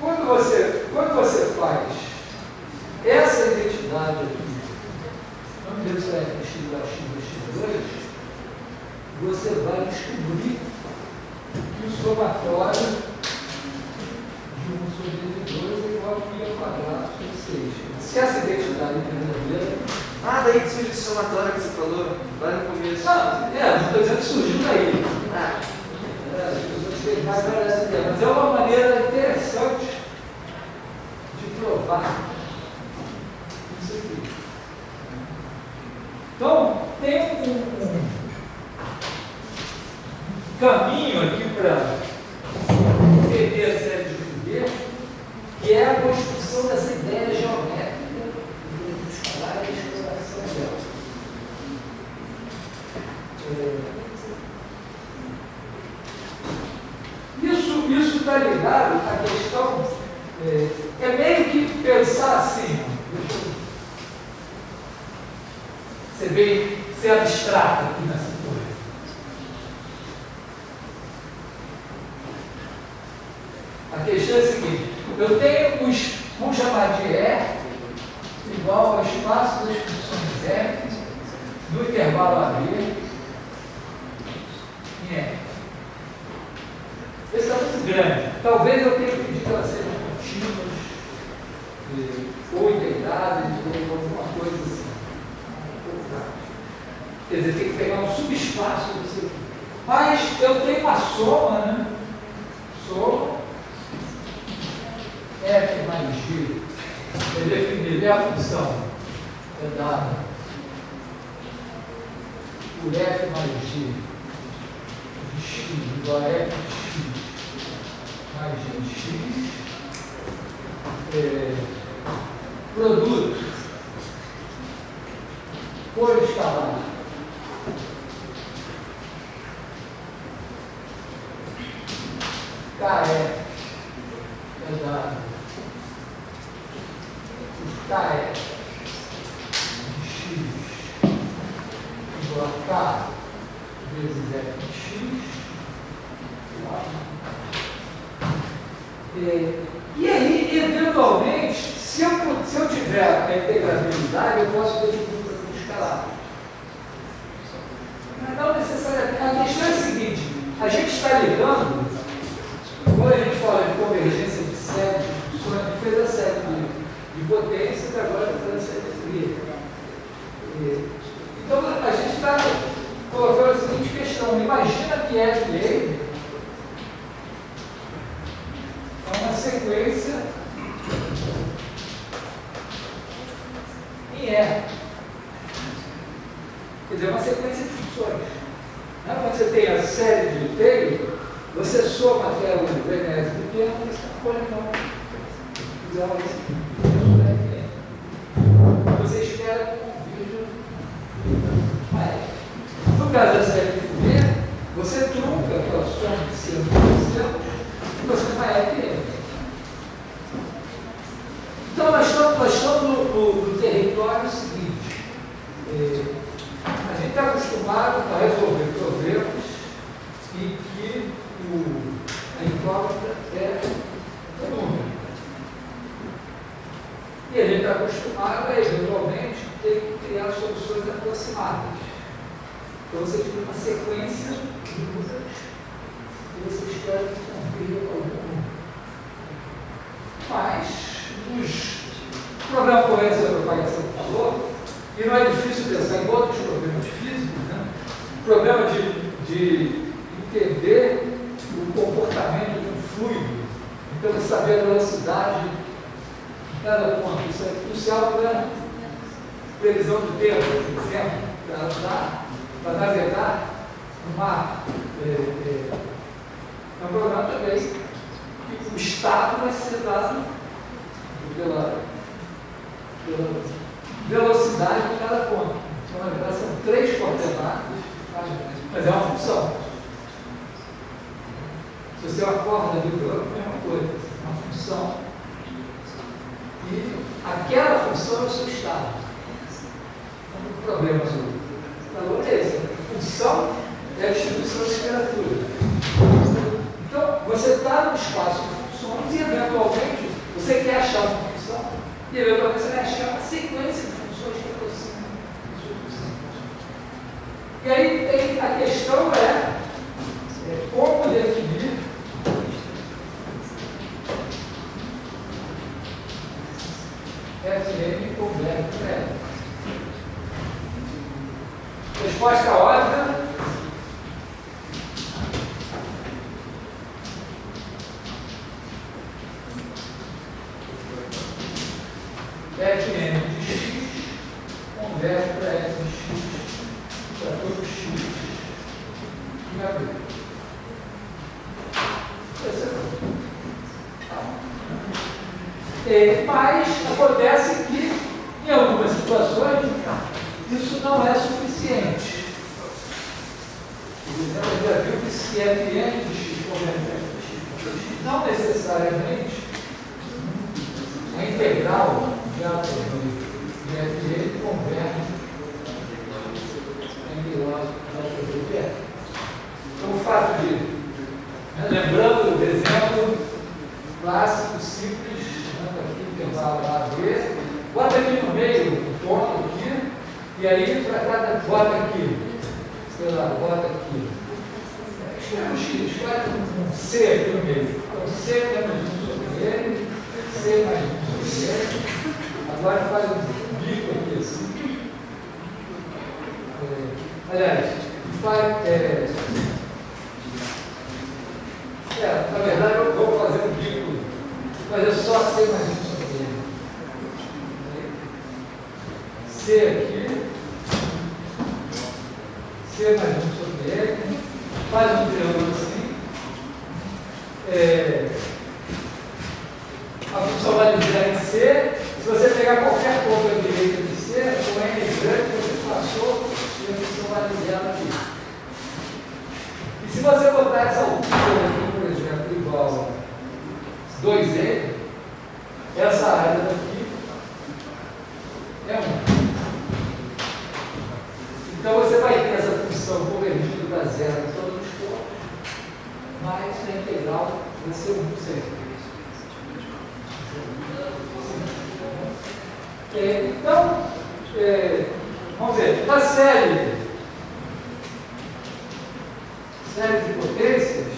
quando você faz essa identidade aqui, vamos ver se é x igual a x2, você vai descobrir que o somatório de 1 sobre 2 é igual a π ao quadrado sobre 6. Se essa identidade é verdadeira. Daí que surge esse somatório que você falou lá no começo. Não estou dizendo que surgiu daí. Mas é uma maneira interessante de provar isso aqui. Então, tem caminho aqui para entender a série de Fourier, que é a construção dessa ideia geométrica de escalar e exploração dela. Isso está ligado à questão, é meio que pensar assim, você vê ser abstrato aqui nessa coisa. A questão é a seguinte: eu tenho os, vamos chamar de E igual ao espaço das funções F no intervalo AB em F. Esse está muito grande. Talvez eu tenha que pedir que elas sejam contínuas, ou integradas, ou alguma coisa assim. Quer dizer, tem que pegar um subespaço disso aqui. Mas eu tenho uma soma, né? Soma F mais G. É definido, é a função. É dada por F mais G de x igual a F de x mais G de x. Produto por escalar KF é dado por KF de x igual a K vezes F de x. E aí, eventualmente, se eu tiver a integrabilidade, eu posso definir um produto escalar. Mas não necessariamente. A questão é a seguinte: a gente está lidando, quando a gente fala de convergência de série de funções, a gente fez a série de potências e agora está fazendo a série de Fourier. Então, a gente está colocando a seguinte questão: imagina que F é uma sequência em E. Quer dizer, uma sequência de funções. Quando você tem a série de Taylor, você soma até o Venez pequeno, você está polinomio. Você espera que um vídeo maior. No caso da série de Fourier, você trunca aquela soma de círculos e você tem uma FM. Então, nós estamos no território seguinte. A gente está acostumado a resolver problemas em que a incógnita é o número. E a gente está acostumado a, eventualmente, ter que criar soluções aproximadas. Então, você tem uma sequência de números e você espera que converja com algum número. Mas, o programa corrente da propagação do calor, e não é difícil pensar em outros problemas físicos, né? O problema de entender o comportamento de um fluido, então saber a velocidade de cada ponto. Isso é crucial para previsão de tempo, por exemplo, para navegar no mar. É um programa também que o estado vai ser dado pela velocidade de cada ponto. Então, na verdade, são 3 coordenadas, mas é uma função. Se você acorda ali do outro, é a mesma coisa, é uma função. E aquela função é o seu estado. Então, o problema do calor é esse. A função é a distribuição de temperatura. Então, você está no espaço de funções e, eventualmente, você quer achar uma função e, eventualmente, você vai achar uma sequência de funções que aproximam a sua função. E aí, a questão é como definir FM converge para F. Resposta óbvia. Fn de x converge para f de x para todo x em AB. Mas acontece que, em algumas situações, isso não é suficiente. A gente já viu que se FN de X converter não necessariamente a integral de FN converte em milagre de F. Então, o fato de, lembrando o exemplo clássico, simples, aqui intervalo AB, bota aqui no meio o ponto aqui, e aí para cada, bota aqui, sei lá, bota aqui. Escolhe um C aqui no meio. Então, C menos 1 sobre ele, C mais 1 sobre ele. Agora faz um bico aqui assim. Aliás, faz. Na verdade, eu vou fazer um bico, fazer só C mais 1 sobre ele. C aqui, C mais 1 sobre ele, faz um triângulo assim. A função vai ligar em C. Se você pegar qualquer ponto à direita de C, com N grande, você passou e a função vai ligar aqui. E se você botar essa altura aqui, por exemplo, igual a 2N, essa área daqui é 1. Então você vai ter essa função convergindo da zero em todos os pontos, mas a integral vai ser 1 sempre. Então, vamos ver, uma série de potências,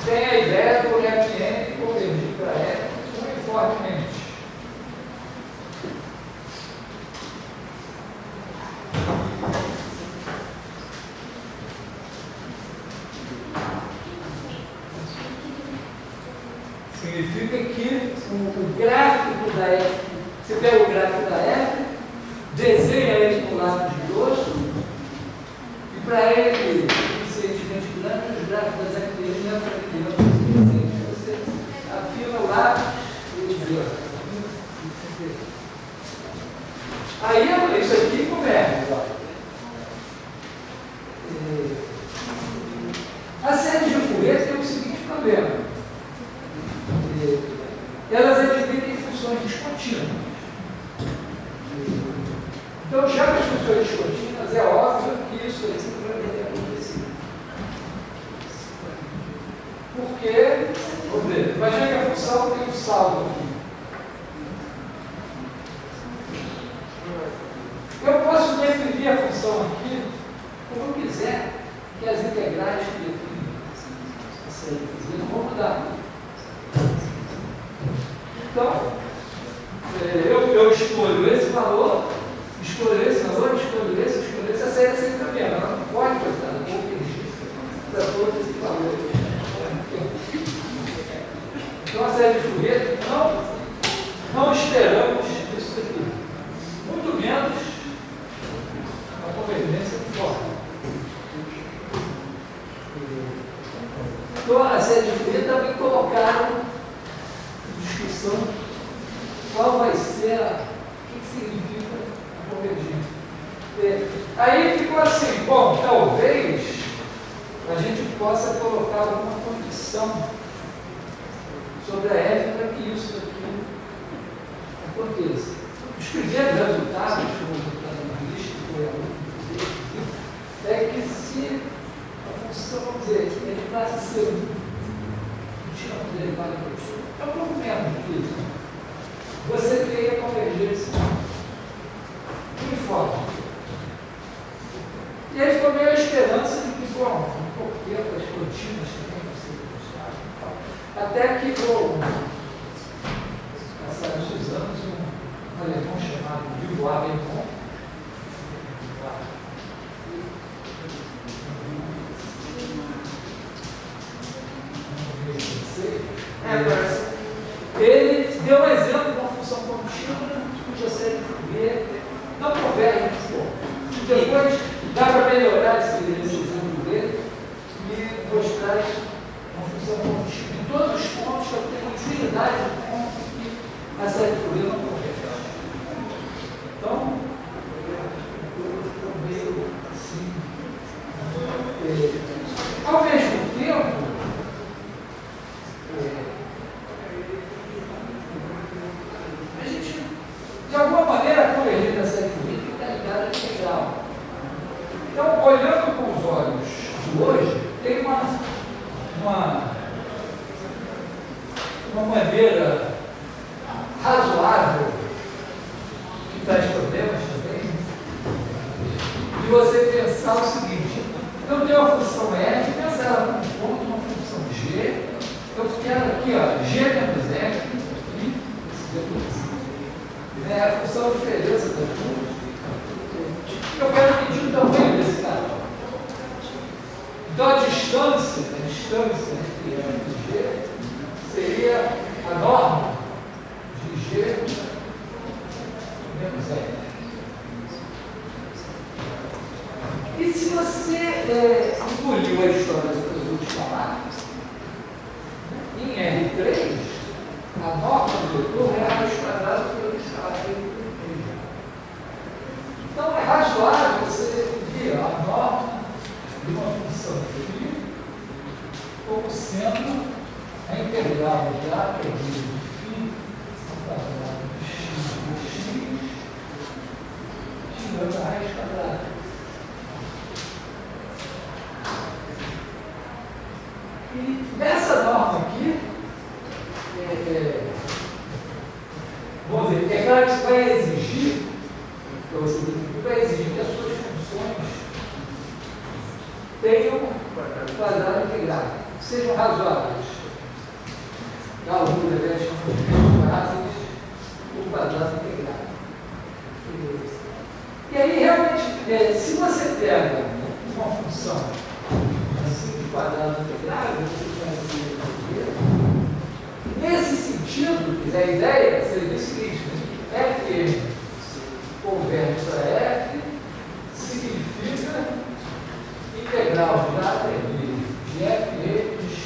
tem a ideia do Fn convergir para F uniformemente. Significa que o gráfico da F, você pega o gráfico da F, desenha ele no lado de grosso, e para ele, suficientemente grande, os gráficos das F não é para ele, você afina o lápis e o grosso. Aí isso aqui começa. A série de Fourier tem o seguinte problema. Elas admitem funções descontínuas. Então, já que as funções descontínuas, é óbvio que isso aqui provavelmente é acontecido. Porque, vamos ver, imagina que a função tem um saldo aqui. Eu posso definir a função aqui como eu quiser, que as integrais que definem a série de Fourier não vão mudar. Então, eu escolho esse valor, escolho esse, a série é sempre a mesma, ela não pode botar no convergir para todos esses valores. Então, a série de Fourier, não esperamos isso aqui, muito menos a convergência de forma. Então, a série de Fourier também colocaram discussão qual vai ser, o que significa a convergência. Aí ficou assim, bom, talvez a gente possa colocar alguma condição sobre a F para que isso aqui aconteça. Os primeiros resultados, como está na lista, é que se a função, vamos dizer, ele passa a ser um derivado de é um pouco menos que isso. Você teria convergência uniforme. E aí ficou meio a esperança de que, bom, um pouquinho das contínuas também não seriam buscadas. Até que, passaram esses anos, um alemão chamado Dubois Benton, ele deu um exemplo de uma função contínua cuja série de Fourier não converge no Depois dá para melhorar esse exemplo dele e mostrar uma função contínua em todos os pontos, que eu tenho infinidade de pontos que a série de Fourier não converte. Então, eu estou meio assim. Ao mesmo tempo, a gente, de alguma maneira, a corrigir da série de Fourier tem que estar ligada à integral. Então, olhando com os olhos de hoje, tem uma maneira razoável, que traz problemas também, de você pensar o seguinte: eu tenho uma função f, pensa ela como um ponto, uma função g, eu quero aqui, ó, g menos f, aqui, né, a função de diferença da função. Eu quero medir o tamanho desse cara. Então, a distância entre f e g seria a norma de g menos f. E se você engoliu a história que eu vou te falar, em R3, a norma do vetor é a raiz quadrada pelo escalar. Então, é razoável você definir a norma de uma função φ como sendo a integral de a perdido de φ quadrado de x tirando a raiz quadrada. E nessa norma aqui, vamos ver, é claro que isso vai exigir, para você definir, vai exigir que as suas funções tenham quadrado integrado, sejam razoáveis. A altura das funções razoáveis, o quadrado integrado. E aí, realmente, se você pega uma função assim de quadrado integrado, você conhece nesse sentido, a ideia seria o seguinte: Fm converte para F significa integral de A de F de x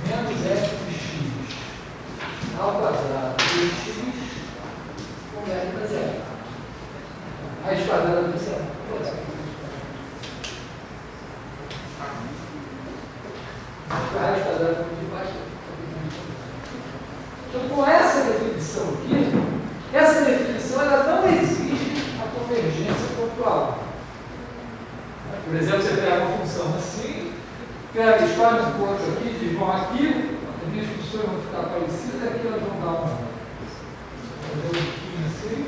menos F de x ao quadrado de x converte para zero. Raiz quadrada de zero. A raiz quadrada de baixo. Então, com essa definição aqui, essa definição ela não exige a convergência pontual. Por exemplo, você pega uma função assim, escolhe um ponto aqui, diz, bom, aqui as minhas funções vão ficar parecidas, aqui elas vão dar um pouquinho assim,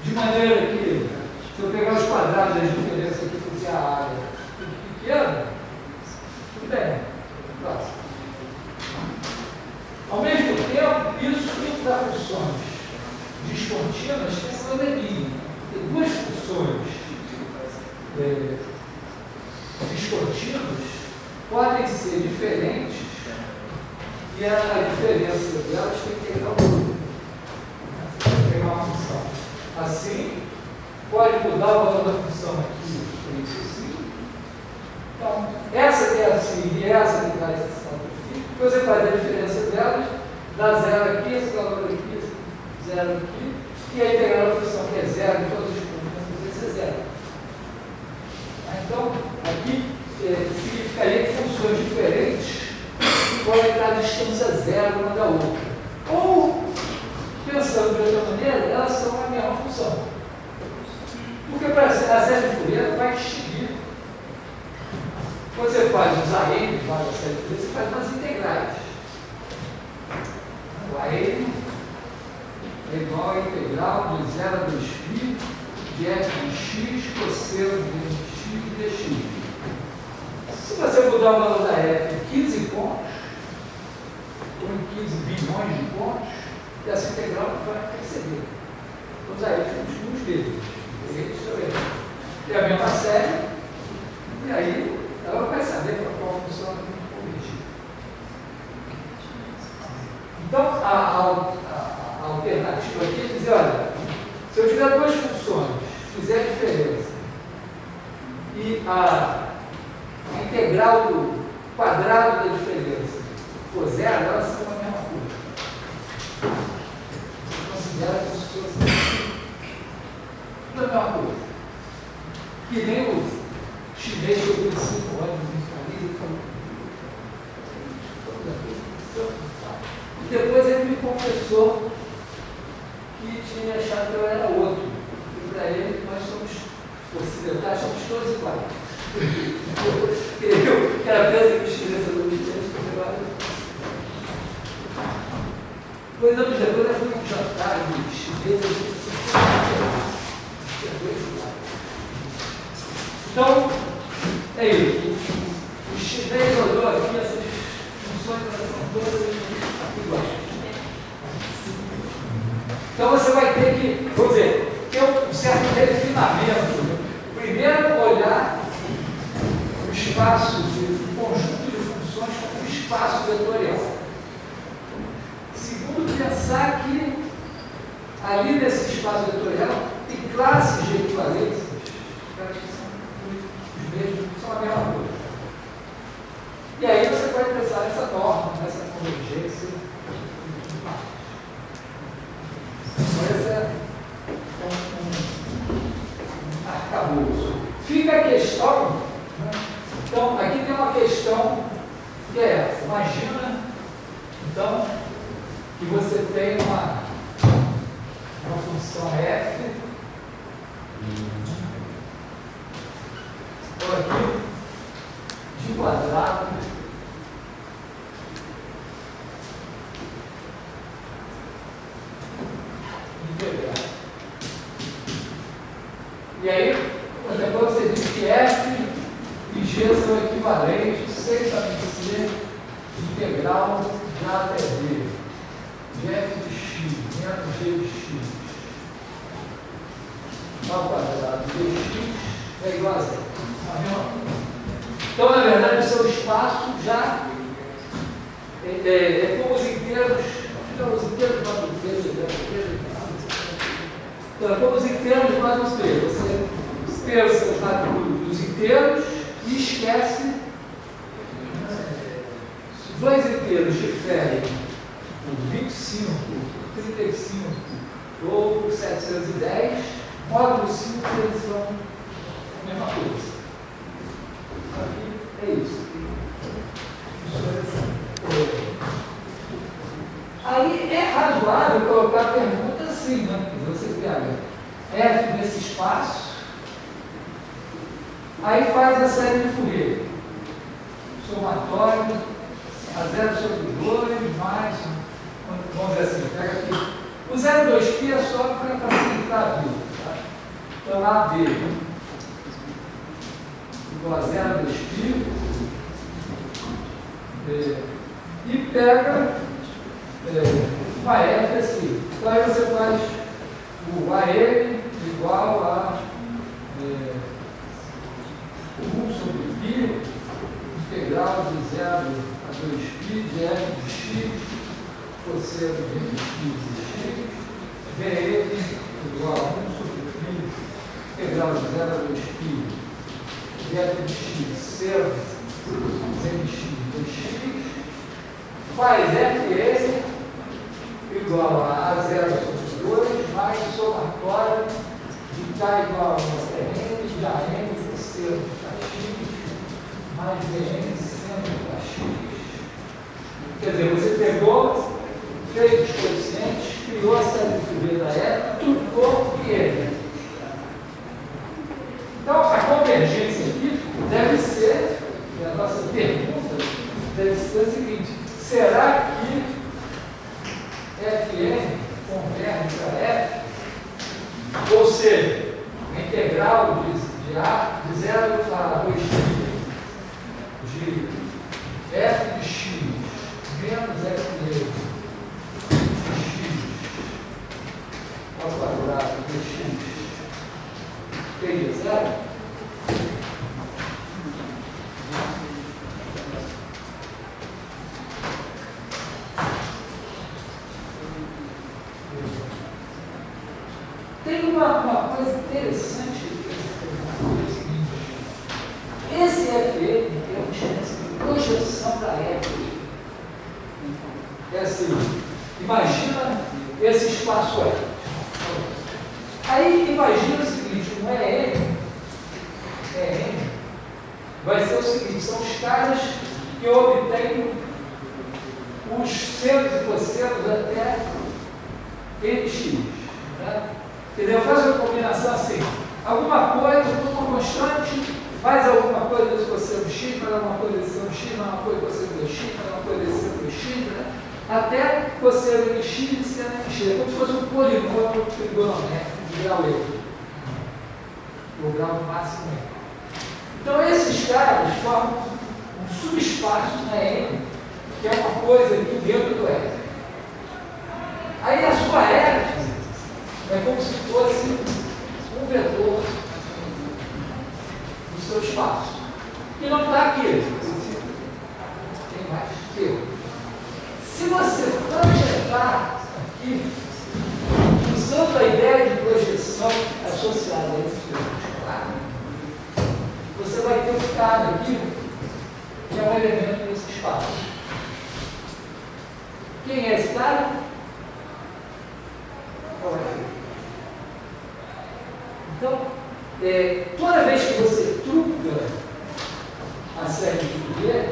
de maneira que, se eu pegar os quadrados das diferenças aqui, fosse a área tudo pequeno, tudo bem, próximo. Ao mesmo tempo, isso dá funções descontínuas que são probleminha. Tem duas funções descontínuas podem ser diferentes e a diferença delas tem que ter uma função. Assim, pode mudar o valor da função aqui, isso assim. Então, essa que é assim e essa que vai ser você faz a diferença delas, dá zero aqui, esse valor aqui, zero aqui, e aí pegar a função que é zero em todos os pontos, vai ser zero. Então, aqui significaria que funções diferentes podem estar a distância zero uma da outra. Ou, pensando de outra maneira, elas são a mesma função. Porque para a série de Fourier vai extinguir. Quando você faz os arregos lá da série de Fourier, você faz umas integrais. O arrego é igual a integral de 0 a 2π de f de x cosseno de x dx. Se você mudar o valor da f em 15 pontos, ou em 15 bilhões de pontos, essa integral vai perceber. Vamos aí, os dedos. Eles também. Tem a mesma série, e aí ela vai saber para qual função ela tem que corrigir. Então, a alternativa aqui é dizer, olha, se eu tiver duas funções fizer a diferença e a integral do quadrado da diferença for zero, elas são a mesma coisa. Considera como se fosse a mesma coisa. Que nem o chinês que eu vi 5 anos em Paris, ele falou. E depois ele me confessou que tinha achado que eu era outro. E para ele, nós somos ocidentais, somos todos iguais. Eu, que era pensa que o chinês é do chinês, Dois anos depois eu fui um jantar de chineses. Então, é isso. O chinês olhou aqui, essas funções são todas iguais. Então você vai ter que, vamos dizer, ter um certo refinamento. Primeiro, olhar o espaço, o conjunto de funções como um espaço vetorial. Segundo, pensar que ali nesse espaço vetorial tem classes de equivalências, que são os mesmos, são a mesma coisa. E aí você pode pensar nessa norma, nessa convergência. Esse é um arcabouço. Fica a questão, né? Então, aqui tem uma questão que é essa. Imagina, então, que você tem uma função f, então aqui, de quadrado, integral. E aí, depois você diz que f e g são equivalentes, sem também ser integral de a até b, de f de x menos g de x ao quadrado de x é igual a zero. Então, na verdade, o seu espaço já é como os inteiros, os inteiros mais do então, é como os inteiros mais do você pensa nos inteiros e esquece se dois inteiros diferem por 25, por 35 ou por 710, módulo 5 eles são a mesma coisa. Aqui é isso. Aí é razoável colocar a pergunta assim, né? Você pega f nesse espaço, aí faz a série de Fourier. Somatório a 0 sobre 2 mais, vamos dizer assim, pega aqui. O 0,2π é só para facilitar a vida. Tá? Então, AB igual a 0,2π e pega uma F assim. Então, aí você faz o AN igual a 1 sobre π, integral de 0 a 2π de f de x, cosseno de x de x, dn igual a 1 sobre π, integral de 0 a 2π de f de x, seno de x de x, faz fn igual a 0 sobre 2 mais o somatório de k igual a 1 rn de an cosseno de x mais dn seno de x. Quer dizer, você pegou, fez os coeficientes, criou a série de Fourier da F, trocou e ele. Então, a convergência aqui deve ser, a nossa pergunta deve ser a seguinte: será que Fn converge para F? Ou seja, a integral de A de 0 a 2π de f de x menos f de x ao quadrado de x teria 0? Tem uma coisa interessante, esse FM é uma diferença de projeção da época. É assim, imagina esse espaço aí. Aí imagina o seguinte, um EM vai ser o seguinte, são os caras que obtêm os senos e cossenos até NX. Né? Entendeu? Faz uma combinação assim, alguma coisa, uma constante, mais alguma coisa desse cosseno X, mais alguma coisa desse seno X, mais alguma coisa desse cosseno X, mais alguma coisa desse seno X, né? Até cosseno NX e seno NX. É como se fosse um polinômio trigonométrico de grau E. O grau máximo E. Então, esses caras formam um subespaço na M, que é uma coisa aqui dentro do F. Aí a sua F é como se fosse um vetor do seu espaço. E não está aqui. Tem mais que eu. Se você projetar aqui, usando a ideia de projeção associada a esse vetor, você vai ter um cara aqui que é um elemento desse espaço. Quem é esse cara? Qual é ele? Então, toda vez que você truca a série de Fourier,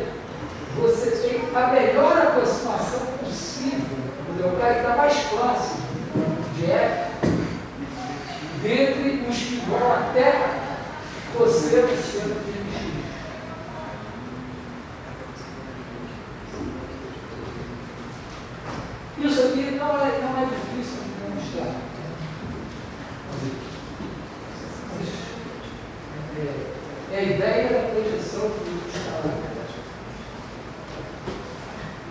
você tem a melhor aproximação possível do cara que está mais próximo de F, dentre os que vão até você sendo de NX. Isso aqui não é difícil de demonstrar. É a ideia da projeção do escalar.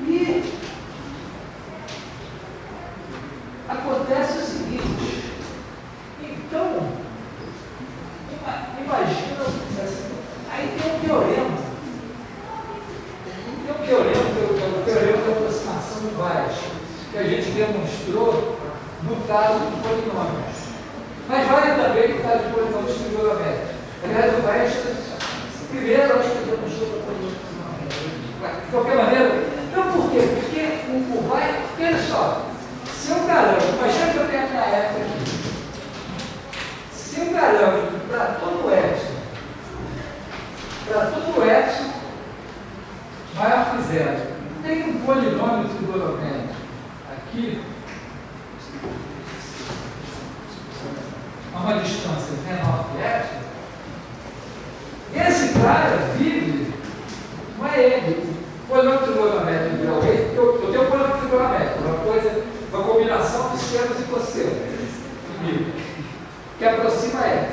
E acontece o seguinte, então, imagina, aí tem um teorema. Tem um teorema, que é o teorema da aproximação de Weierstrass, que a gente demonstrou no caso de polinômios. Mas vale também no caso de polinômios trigonométricos. Aliás, o Weierstrass, primeiro, acho que demonstrou para polinômios trigonométricos. De qualquer maneira, não por quê? Porque o Weierstrass, olha só, se um carango, imagina que eu tenho a minha F aqui. Se um carango para todo epsilon maior que zero, tem um polinômio trigonométrico aqui a uma distância menor que epsilon, esse cara vive, não é ele, polinômio trigonométrico de grau E, porque eu tenho um polinômio trigonométrico, uma combinação de senos e cossenos, que aproxima F.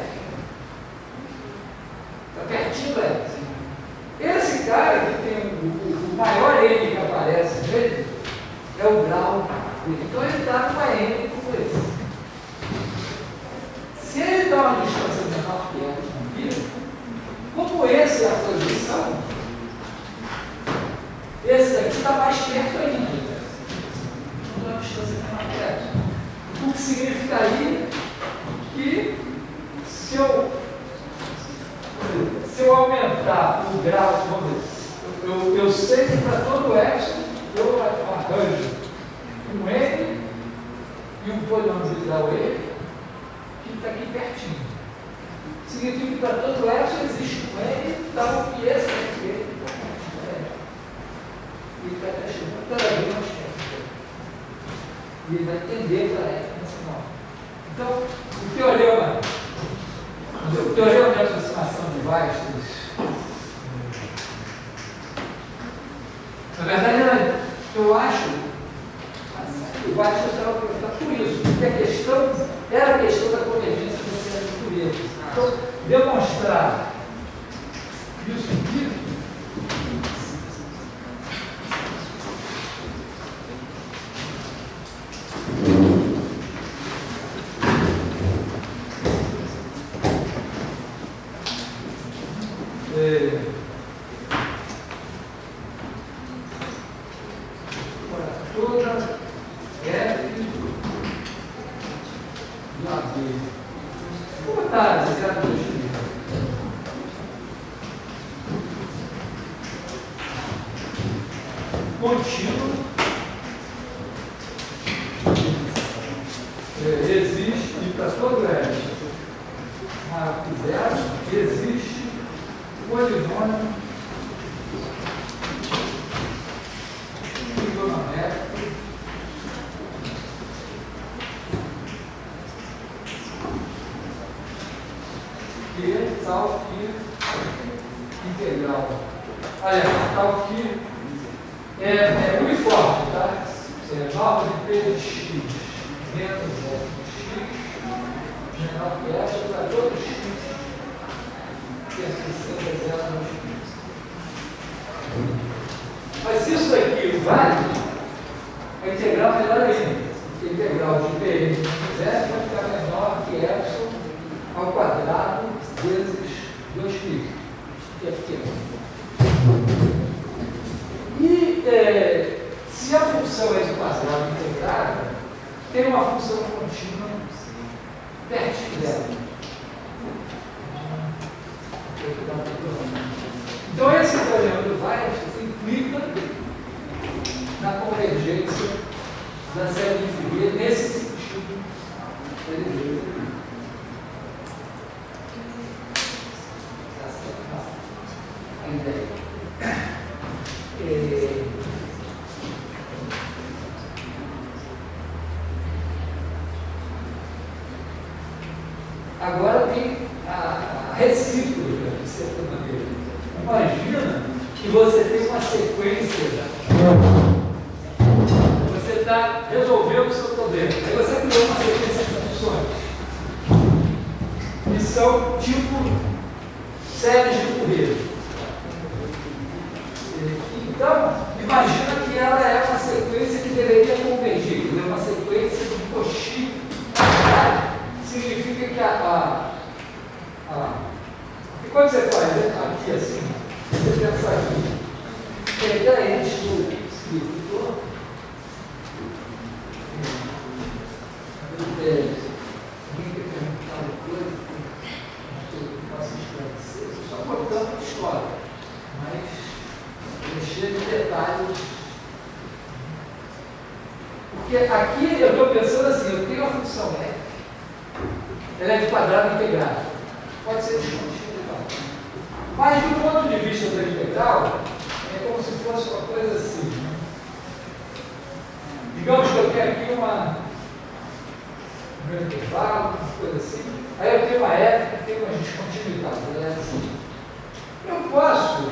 Está pertinho do F. Esse cara que tem o maior N que aparece nele é o grau dele. Então ele está numa N como esse. Se ele dá uma distância menor que F, como esse é a projeção, esse daqui está mais perto ainda. Não dá uma distância menor que F. O que significaria que se eu aumentar o grau, eu sei que para todo epsilon eu arranjo um N e um polinômio de grau E que está aqui pertinho. Significa que para todo epsilon existe um N, então que esse aqui e está chegando cada vez mais perto. E ele vai tender para F nesse nome. Então, o teorema de aproximação de Weierstrass, na verdade, eu acho que o Weierstrass estava preocupado por isso, porque a questão era a questão da convergência da série de Fourier. Então, demonstrar isso aqui toda F do AB. Vou botar zero 2π. Contínuo. Existe, e para todo L maior que zero, existe polinômio trigonométrico que tal que integral. Aliás, tal que é uniforme, tá? É norma de P de x menos x menor que essa para todos os x que é 60 zero nos x. Mas se isso aqui vale, a integral é melhor ainda. A integral de P menos zero vai ficar menor que epsilon ao quadrado vezes 2π, que é pequeno. E se a função é de quadrado integrada, tem uma função contínua pertinho dela. Então, esse teorema do Weierstrass implica na convergência da série de Fourier nesse sentido. A ideia. Agora tem a recíproca, de certa maneira. Imagina que você tem uma sequência, você está resolvendo o seu problema, aí você criou uma sequência de funções, que são tipo séries de Fourier. Então, imagina que ela é uma sequência que deveria convergir, é uma sequência de Cauchy. Significa que e quando você faz aqui assim, você pensa aqui, pegar este escritor, alguém quer perguntar uma coisa que eu posso esclarecer, só contando a história, mas cheio de detalhes. Porque aqui eu estou pensando assim, eu tenho a função f, ela é de quadrado integrado, pode ser descontínua. Mas, do ponto de vista da integral, é como se fosse uma coisa assim. Digamos que eu tenho aqui um grande intervalo, uma coisa assim. Aí eu tenho uma f que tem uma descontinuidade. Ela é assim. Eu posso,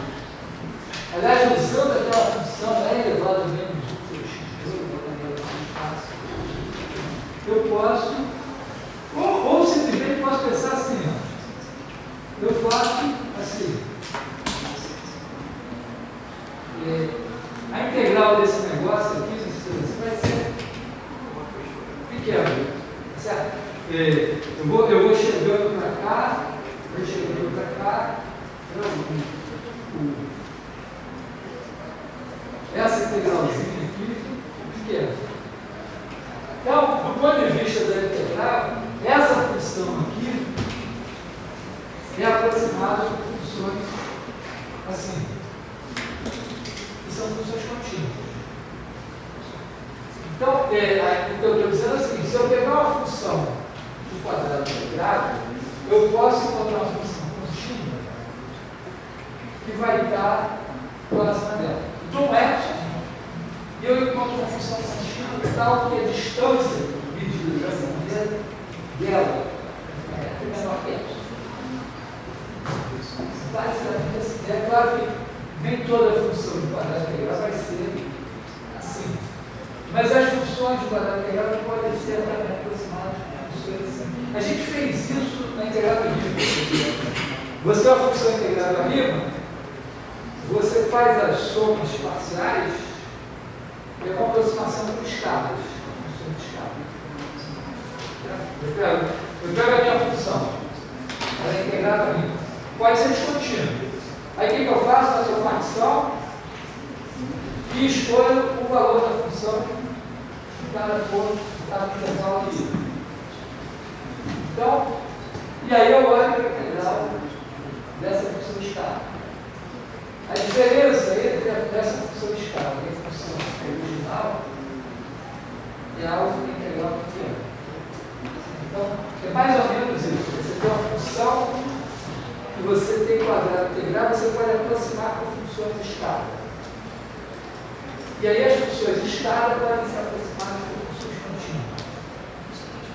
aliás, usando aquela função elevado a menos 1 de uma maneira mais fácil, eu posso, ou simplesmente posso pensar assim, ó. Eu faço assim. A integral desse negócio aqui vai ser pequeno, certo? Eu vou chegando para cá, essa integralzinha aqui é pequena. Então, do ponto de vista da integral, essa função aqui é aproximado de funções assim, que são funções contínuas. Então, o que eu estou dizendo é o seguinte: se eu pegar uma função de quadrado integrado, eu posso encontrar uma função contínua que vai estar próxima dela. Então, e eu encontro uma função contínua tal que a distância medida dessa maneira dela é menor que essa. É claro que nem toda função de quadrado integral vai ser assim. Mas as funções de quadrado integral podem ser também aproximadas de funções assim. A gente fez isso na integral do Riemann. Você é uma função integrada a Riemann, você faz as somas parciais, é uma aproximação por escalas. Eu pego a minha função, ela é integrada a Riemann. Pode ser descontínuo. Aí o que eu faço? Faço a partição e escolho o valor da função em cada ponto, cada intervalo aqui. E aí eu olho para a integral dessa função escalar. A diferença entre essa função escalar e a função original é algo integral pequeno. Então, é mais ou menos isso. Você tem uma função que você tem quadrado integral, você pode aproximar com funções escalar. E aí as funções escalar podem se aproximar com funções contínuas.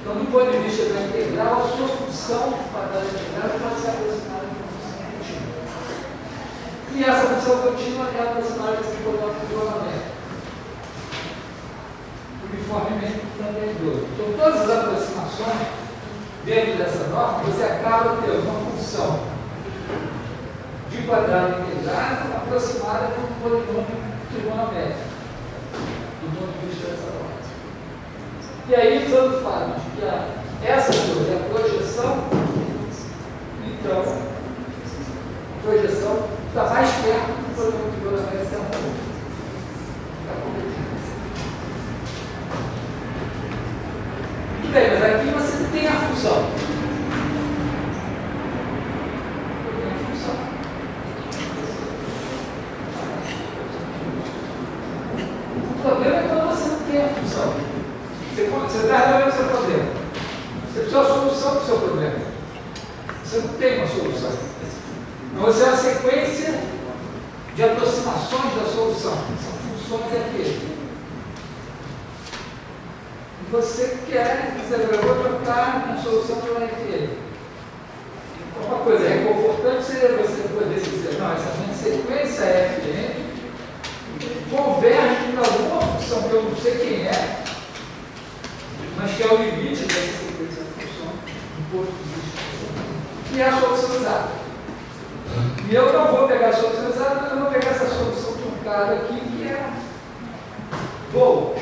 Então, do ponto de vista da integral, a sua função de quadrado integral pode se aproximar com função contínua. E essa função contínua é aproximada desse produto de isolamento. Uniformemente também dois. Então, todas as aproximações dentro dessa norma, você acaba tendo uma função de quadrado integrado aproximada com um polinômio trigonométrico, do ponto de vista dessa norma. E aí, usando o fato de que essa coisa é a projeção, então, a projeção está mais perto do polinômio trigonométrico que a outra. Muito bem, mas aqui você tem a função. Tem a função. O problema é quando você não tem a função. Você está resolvendo o seu problema. Você precisa de uma solução para o seu problema. Você não tem uma solução. Então você é uma sequência de aproximações da solução. São funções aqui. Você quer dizer, eu vou trocar uma solução pela FL. Então, uma coisa reconfortante seria você poder dizer, não, essa minha sequência FN converge em alguma função que eu não sei quem é, mas que é o limite dessa sequência de função, do ponto de vista, que é a solução exata. E eu não vou pegar a solução exata, mas eu vou pegar essa solução truncada aqui, que é boa.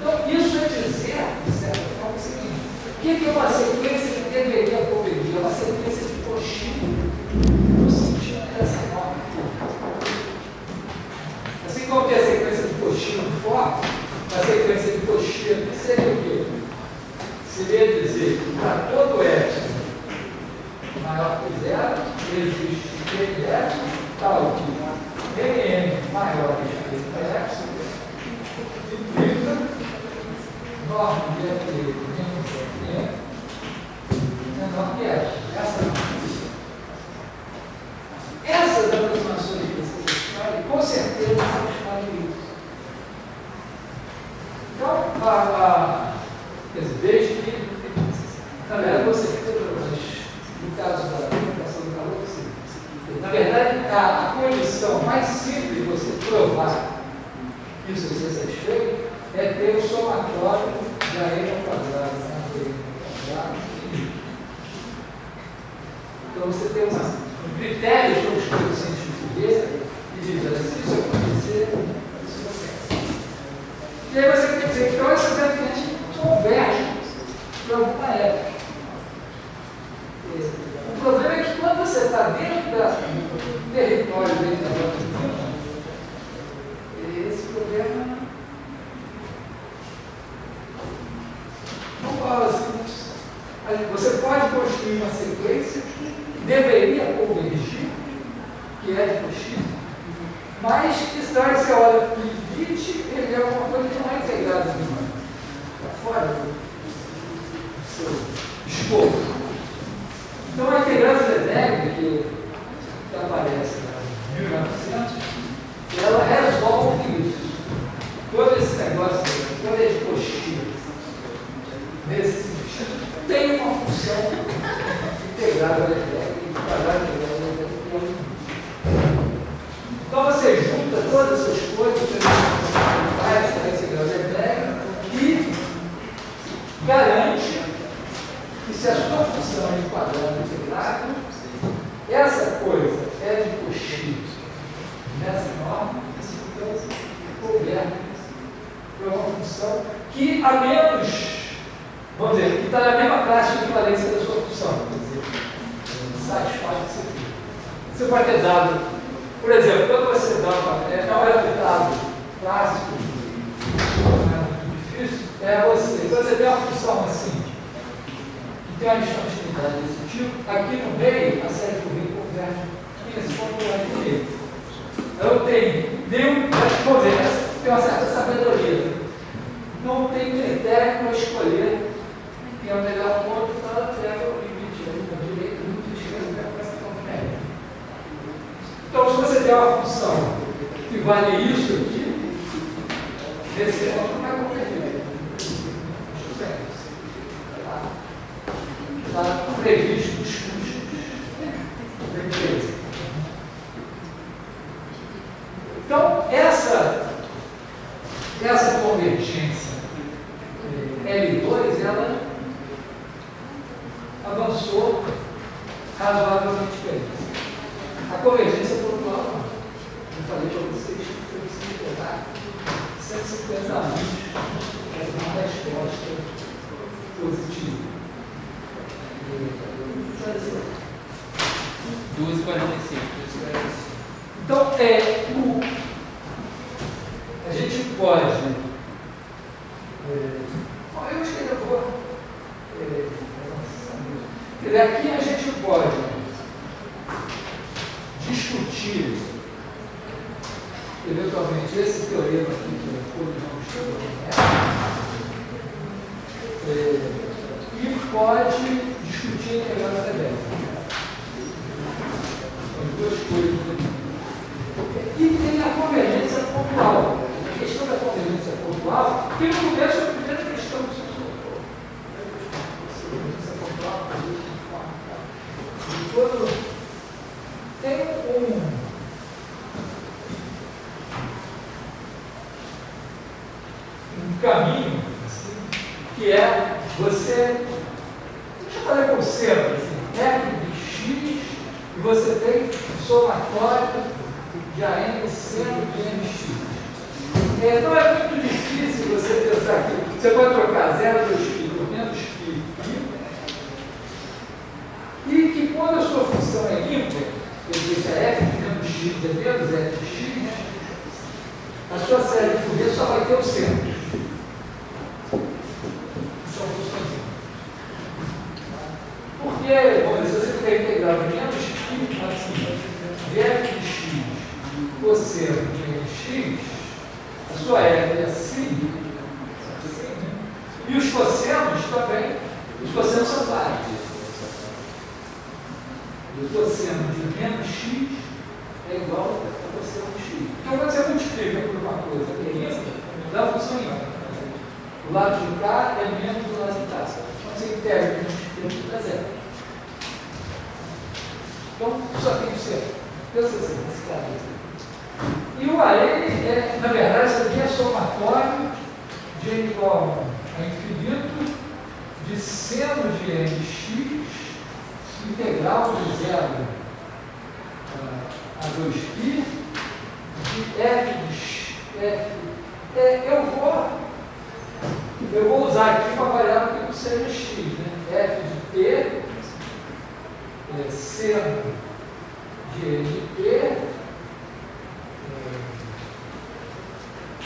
Então, isso é dizer, de certa forma, o seguinte: o que é uma sequência que deveria convergir? É uma sequência de coxinha, no sentido dessa norma. Assim como tem a sequência de coxinha forte, a sequência de coxinha seria o quê? Seria dizer que para todo f maior que zero, existe Pf tal que Mn maior que Pf, norma de F menos F menor que F. Essas aproximações que você escolhe, com certeza são escolhidas. Então, desde que, na verdade, você no caso da aplicação do calor, na verdade, a condição mais simples de você provar isso ser satisfeito é ter o somatório da n ao quadrado, Então você tem um critério sobre os coeficientes de Fourier e diz, se isso acontecer, isso acontece. E aí você tem que dizer que então essas referências convergem para alguma f. O problema é que quando você está dentro do território dentro da doutrina, esse problema não fala assim. Você pode construir uma sequência que deveria convergir, que é de coxinha, mas que você olha para o limite, ele é uma coisa que não é integrada demais. Está fora do seu escopo. Então, a integrança de Lebesgue, que aparece em 1900, ela resolve isso. Todo esse negócio, toda a de coxinha, nesse sentido, tem uma função integrada de Lebesgue, Então, você junta todas essas coisas, você faz para esse grau de Lebesgue e garante que se a sua função é de quadrado integrado, essa coisa é de coxinha nessa norma, então converte para uma função que a menos, vamos dizer, que está na mesma classe de equivalência da sua função, quer dizer, satisfaz o que você tem. Você pode ter dado, por exemplo, quando você dá não é um dado clássico, não é muito difícil, é você, quando você tem uma função assim, tem uma discontinuidade desse tipo, aqui no meio, a série Fourier converte esse ponto no meio. Eu tenho conversa, tem uma certa sabedoria. Não tem critério para escolher quem é o melhor ponto, então ela pega o limite ali da direita, o limite da esquerda, para essa ponto médio. Então, se você tem uma função que vale isso aqui, esse ponto não vai converter. Está previsto os custos da empresa. Então, essa convergência L2, ela avançou razoavelmente bem. A convergência pontual, não. Eu falei para vocês que foi preciso pegar 150 anos para uma resposta positiva. 2,45. Então, a gente pode. Eu acho que ainda vou. Quer dizer, aqui a gente pode discutir, eventualmente, esse teorema aqui que o Polinomio estudou, e pode discutir a integral acadêmica. São duas coisas aqui. E tem a convergência pontual. A questão da convergência pontual, que no começo é a primeira questão que se colocou. Convergência pontual, quando tem um caminho assim, que é você. Deixa eu falar com você, assim, f de x, e você tem um somatório de AM seno de mx. Não é muito difícil você pensar que você pode trocar 0, 2π por menos π e que quando a sua função é ímpar, quer dizer que a f de menos x é menos f de x, a sua série de Fourier só vai ter o centro. São funções ímpares. Porque, bom, se você tem integral de menos π assim, de f de x cosseno de mx, a sua f é assim, e os cossenos também, os cossenos são vários. O cosseno de menos x é igual a cosseno de x. Então, quando você multiplica por uma coisa que é ímpar, dá a função ímpar. O lado de cá é menos do lado de cá. Quando você integra e multiplica, dá zero. Então, só tem que ser. Pensa assim, nesse caso aqui. E o AN, na verdade, isso aqui é somatório de n igual a infinito de seno de mx integral de 0 a 2π de f de x. Eu vou usar aqui uma variável que não seja x, né? F de t seno de nt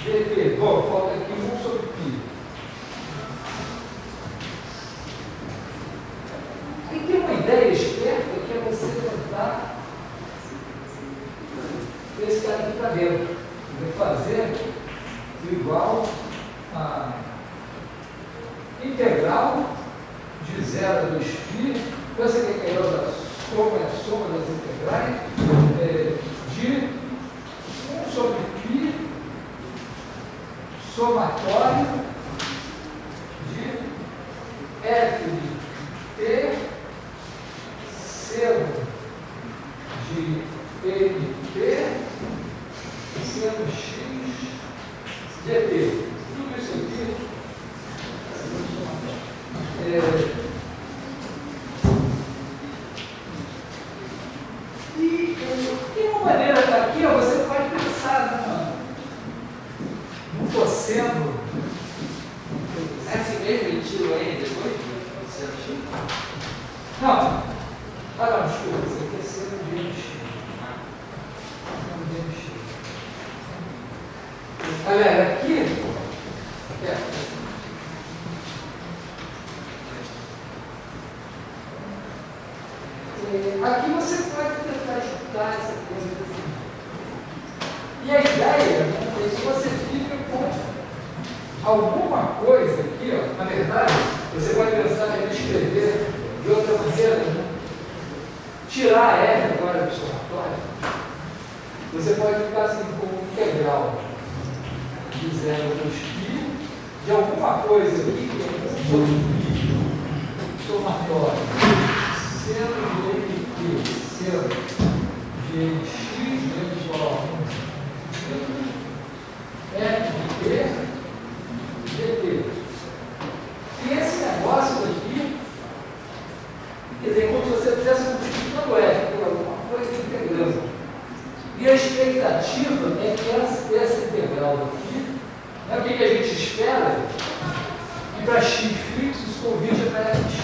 dt. Bom, falta aqui 1 sobre π. E tem uma ideia esperta que é você tentar esse cara aqui para dentro. Vai fazer igual a integral de 0 a 2π. Pensa que é a soma das integrais de 1 sobre π somatório de f de t seno de nt seno x dt. Tudo isso aqui e tem uma maneira daqui, você pode pensar num cosseno. É assim mesmo? Ele tirou aí depois? Não. Não, desculpa, isso aqui é seno de mx. Seno de mx. Galera, aqui aqui você pode tentar estudar essa coisa assim. E a ideia é que você fica com alguma coisa aqui, ó, na verdade, você pode pensar em escrever de outra maneira, né? Tirar a F agora do somatório, você pode ficar assim como integral de 0 a 2π de alguma coisa aqui que é somatório seno de π seno de x menos igual a 1 f de p dt. E esse negócio aqui, quer dizer, como se você estivesse multiplicando f por alguma coisa integrando. E a expectativa é que essa integral aqui, né, o que a gente espera? Que para x fixo se convirja para f de x.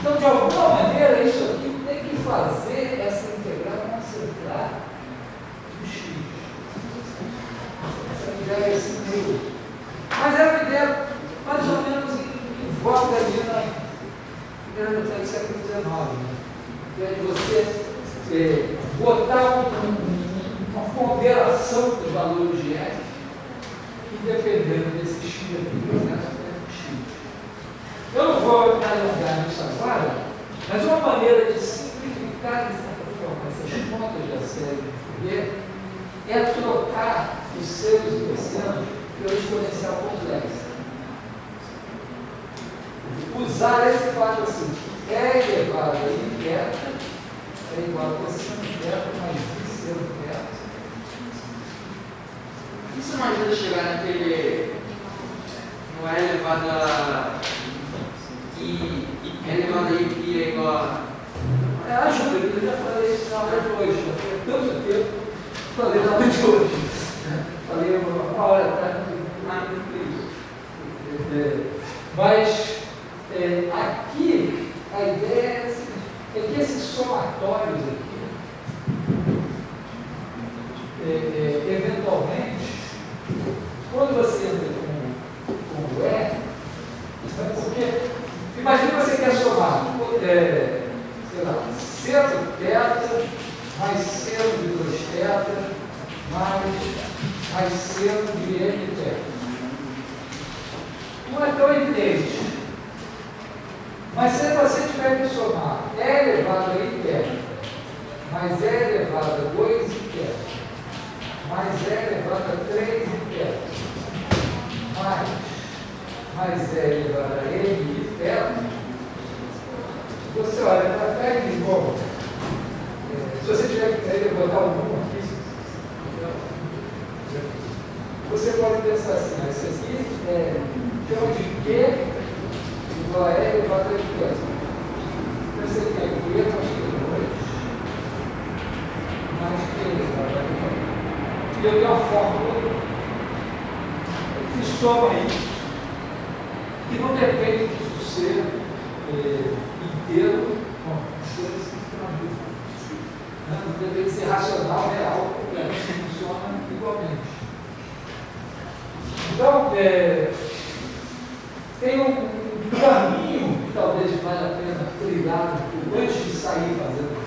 Então, de alguma maneira, isso aqui tem que fazer essa integral concentrar no x. Essa ideia é assim meio. Mas é uma ideia mais ou menos em voga ali na primeira metade do século XIX. Né? Que é de você botar uma ponderação dos valores de f, e dependendo desse x aqui, por exemplo, x. Eu não vou alongar nisso agora, mas uma maneira de simplificar, de certa forma, essas contas da série de Fourier é trocar os seus e cossenos pela exponencial complexa. Usar esse fato assim, é elevado a i beta é igual a cosseno beta mais i seno beta. Isso não ajuda a chegar naquele. Não é elevado a i, é elevado a i é igual a. Ajuda, eu já falei isso na aula de hoje, já foi tanto tempo, falei na aula de hoje. Falei uma hora atrás, mas aqui a ideia é a seguinte, é que esses somatórios aqui, eventualmente, quando você entra com o E, porque imagina que você quer somar, sei lá, seno θ mais seno de 2θ mais seno de nθ. Não é tão evidente. Mas se você tiver que somar e elevado a i mais e elevado a 2i mais e elevado a 3i mais e elevado a n, você olha para cá e bom, se você tiver que botar algum aqui, você pode pensar assim, isso aqui chama de Q igual a L elevado a Q. Então você tem Q mais Q2 mais Q elevado a Q. E eu tenho uma fórmula que soma isso, que não depende disso ser inteiro, ser não depende de ser racional, real, funciona igualmente. Então, tem um caminho que talvez valha a pena trilhar antes de sair fazendo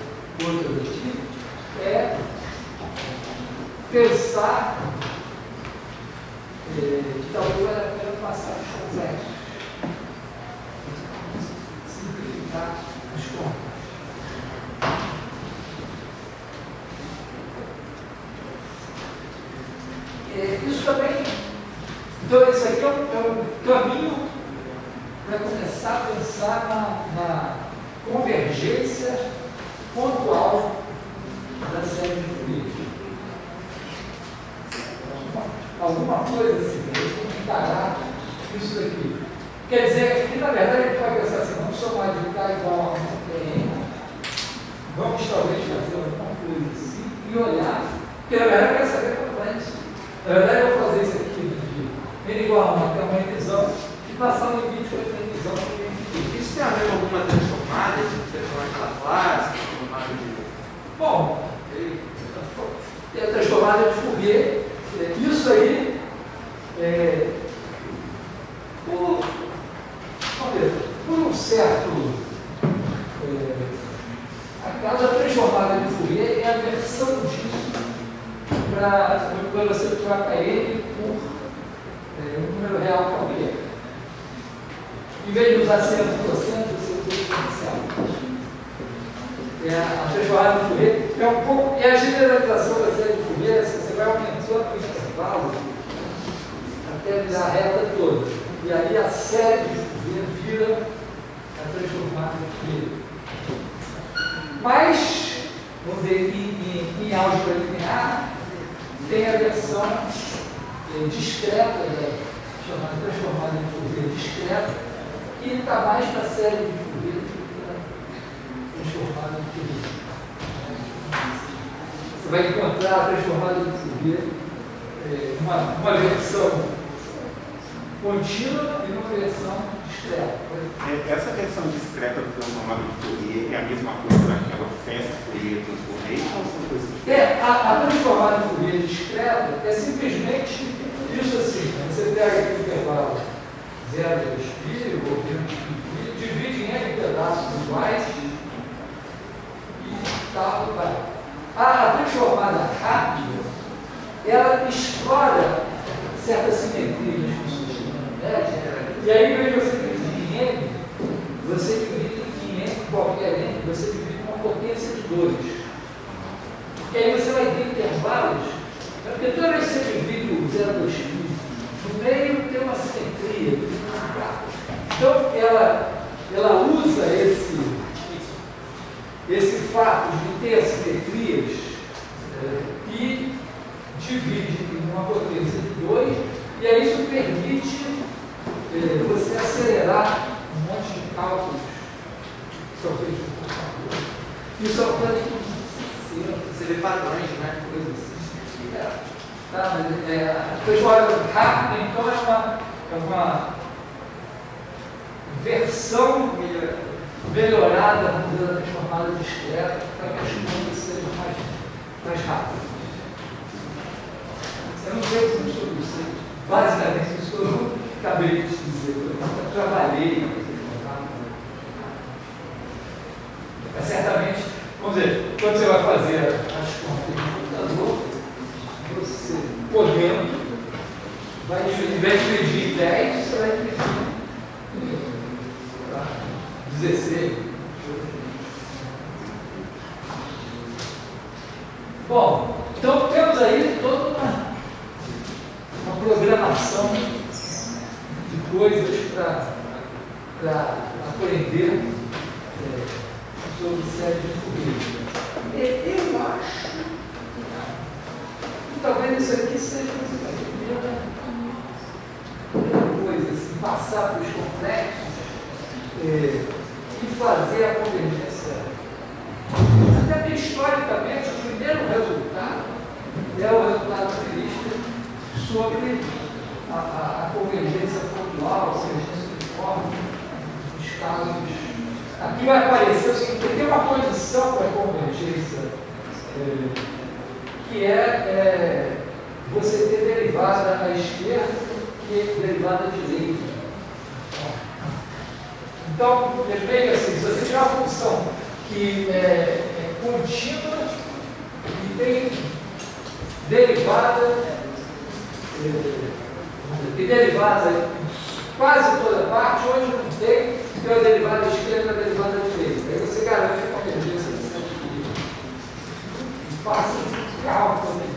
outras aqui, é pensar que talvez valha a pena passar os complexos, simplificar as contas. Isso também, então isso aqui é um caminho para começar a pensar na convergência pontual da série de Fourier. Alguma coisa assim, que encarar isso daqui. Quer dizer, que na verdade a gente pode pensar assim, vamos somar de K igual a 1 vamos talvez fazer alguma coisa assim e olhar, porque na verdade eu quero saber como é isso. Na verdade eu vou fazer isso aqui de N igual a 1 até uma revisão e passar o limite para a revisão. Isso tem a ver com alguma transformada, transformada clássica, transformada de. Bom, a transformada de Fourier, isso aí, por um Depois você troca ele por um número real qualquer. Em vez de usar 100%, você usa exponencial. A transformada de Fourier é um pouco. E a generalização da série de Fourier, você vai aumentando o intervalo até virar a reta toda. E aí a série de Fourier vira a transformada de Fourier. Mas, vamos ver, em álgebra linear, tem a versão discreta, chamada transformada em Fourier discreta, que está mais para a série de Fourier do que para a transformada em Fourier. Você vai encontrar a transformada em Fourier uma versão contínua e uma versão discreta. Essa versão discreta do transformado de Fourier é a mesma coisa daquela fast Fourier transformation ou são coisas diferentes? A transformada em Fourier discreta é simplesmente isso assim, né? Você pega aqui o intervalo 0 a 2π ou 20π, divide em n pedaços iguais e tal, vai. A transformada rápida, ela explora certas simetrias nas funções trigonométricas, e aí, em vez de você dividir em n, você divide em n, qualquer n, você divide uma potência de 2. Porque aí você vai ter intervalos, porque toda vez que você divide o 0 a 2π, no meio tem uma simetria. Então, ela usa esse fato de ter assimetrias e divide em uma potência de 2, e aí isso permite você acelerar um monte de cálculos que são feitos por computador. Isso é uma coisa que Você vê padrões, né? Coisas assim. Tá, mas a transformada rápida, então, é uma versão melhorada da transformada discreta para que as coisas sejam mais rápidas. Eu não sei sobre isso. Basicamente, isso eu não acabei de te dizer. Eu trabalhei. Mas certamente, vamos dizer, quando você vai fazer as contas no computador, você, podendo, vai dividir em 10, você vai dividir em 16. Bom, então temos aí toda uma programação de coisas para aprender sobre série de Fourier. Eu acho que talvez isso aqui seja a primeira coisa, assim, passar para os complexos e fazer a convergência. Até porque, historicamente, o primeiro resultado é o resultado heurístico sobre a convergência pontual, ou seja, uniforme, dos casos. Aqui vai aparecer o seguinte: tem uma condição para a convergência, que é você ter derivada à esquerda e derivada à direita. Então, é meio assim, se você tiver uma função que é contínua e tem derivada em quase toda parte, onde não tem a derivada esquerda e a derivada direita. Aí você garante a convergência do centro de Fourier. E passa de cálculo também.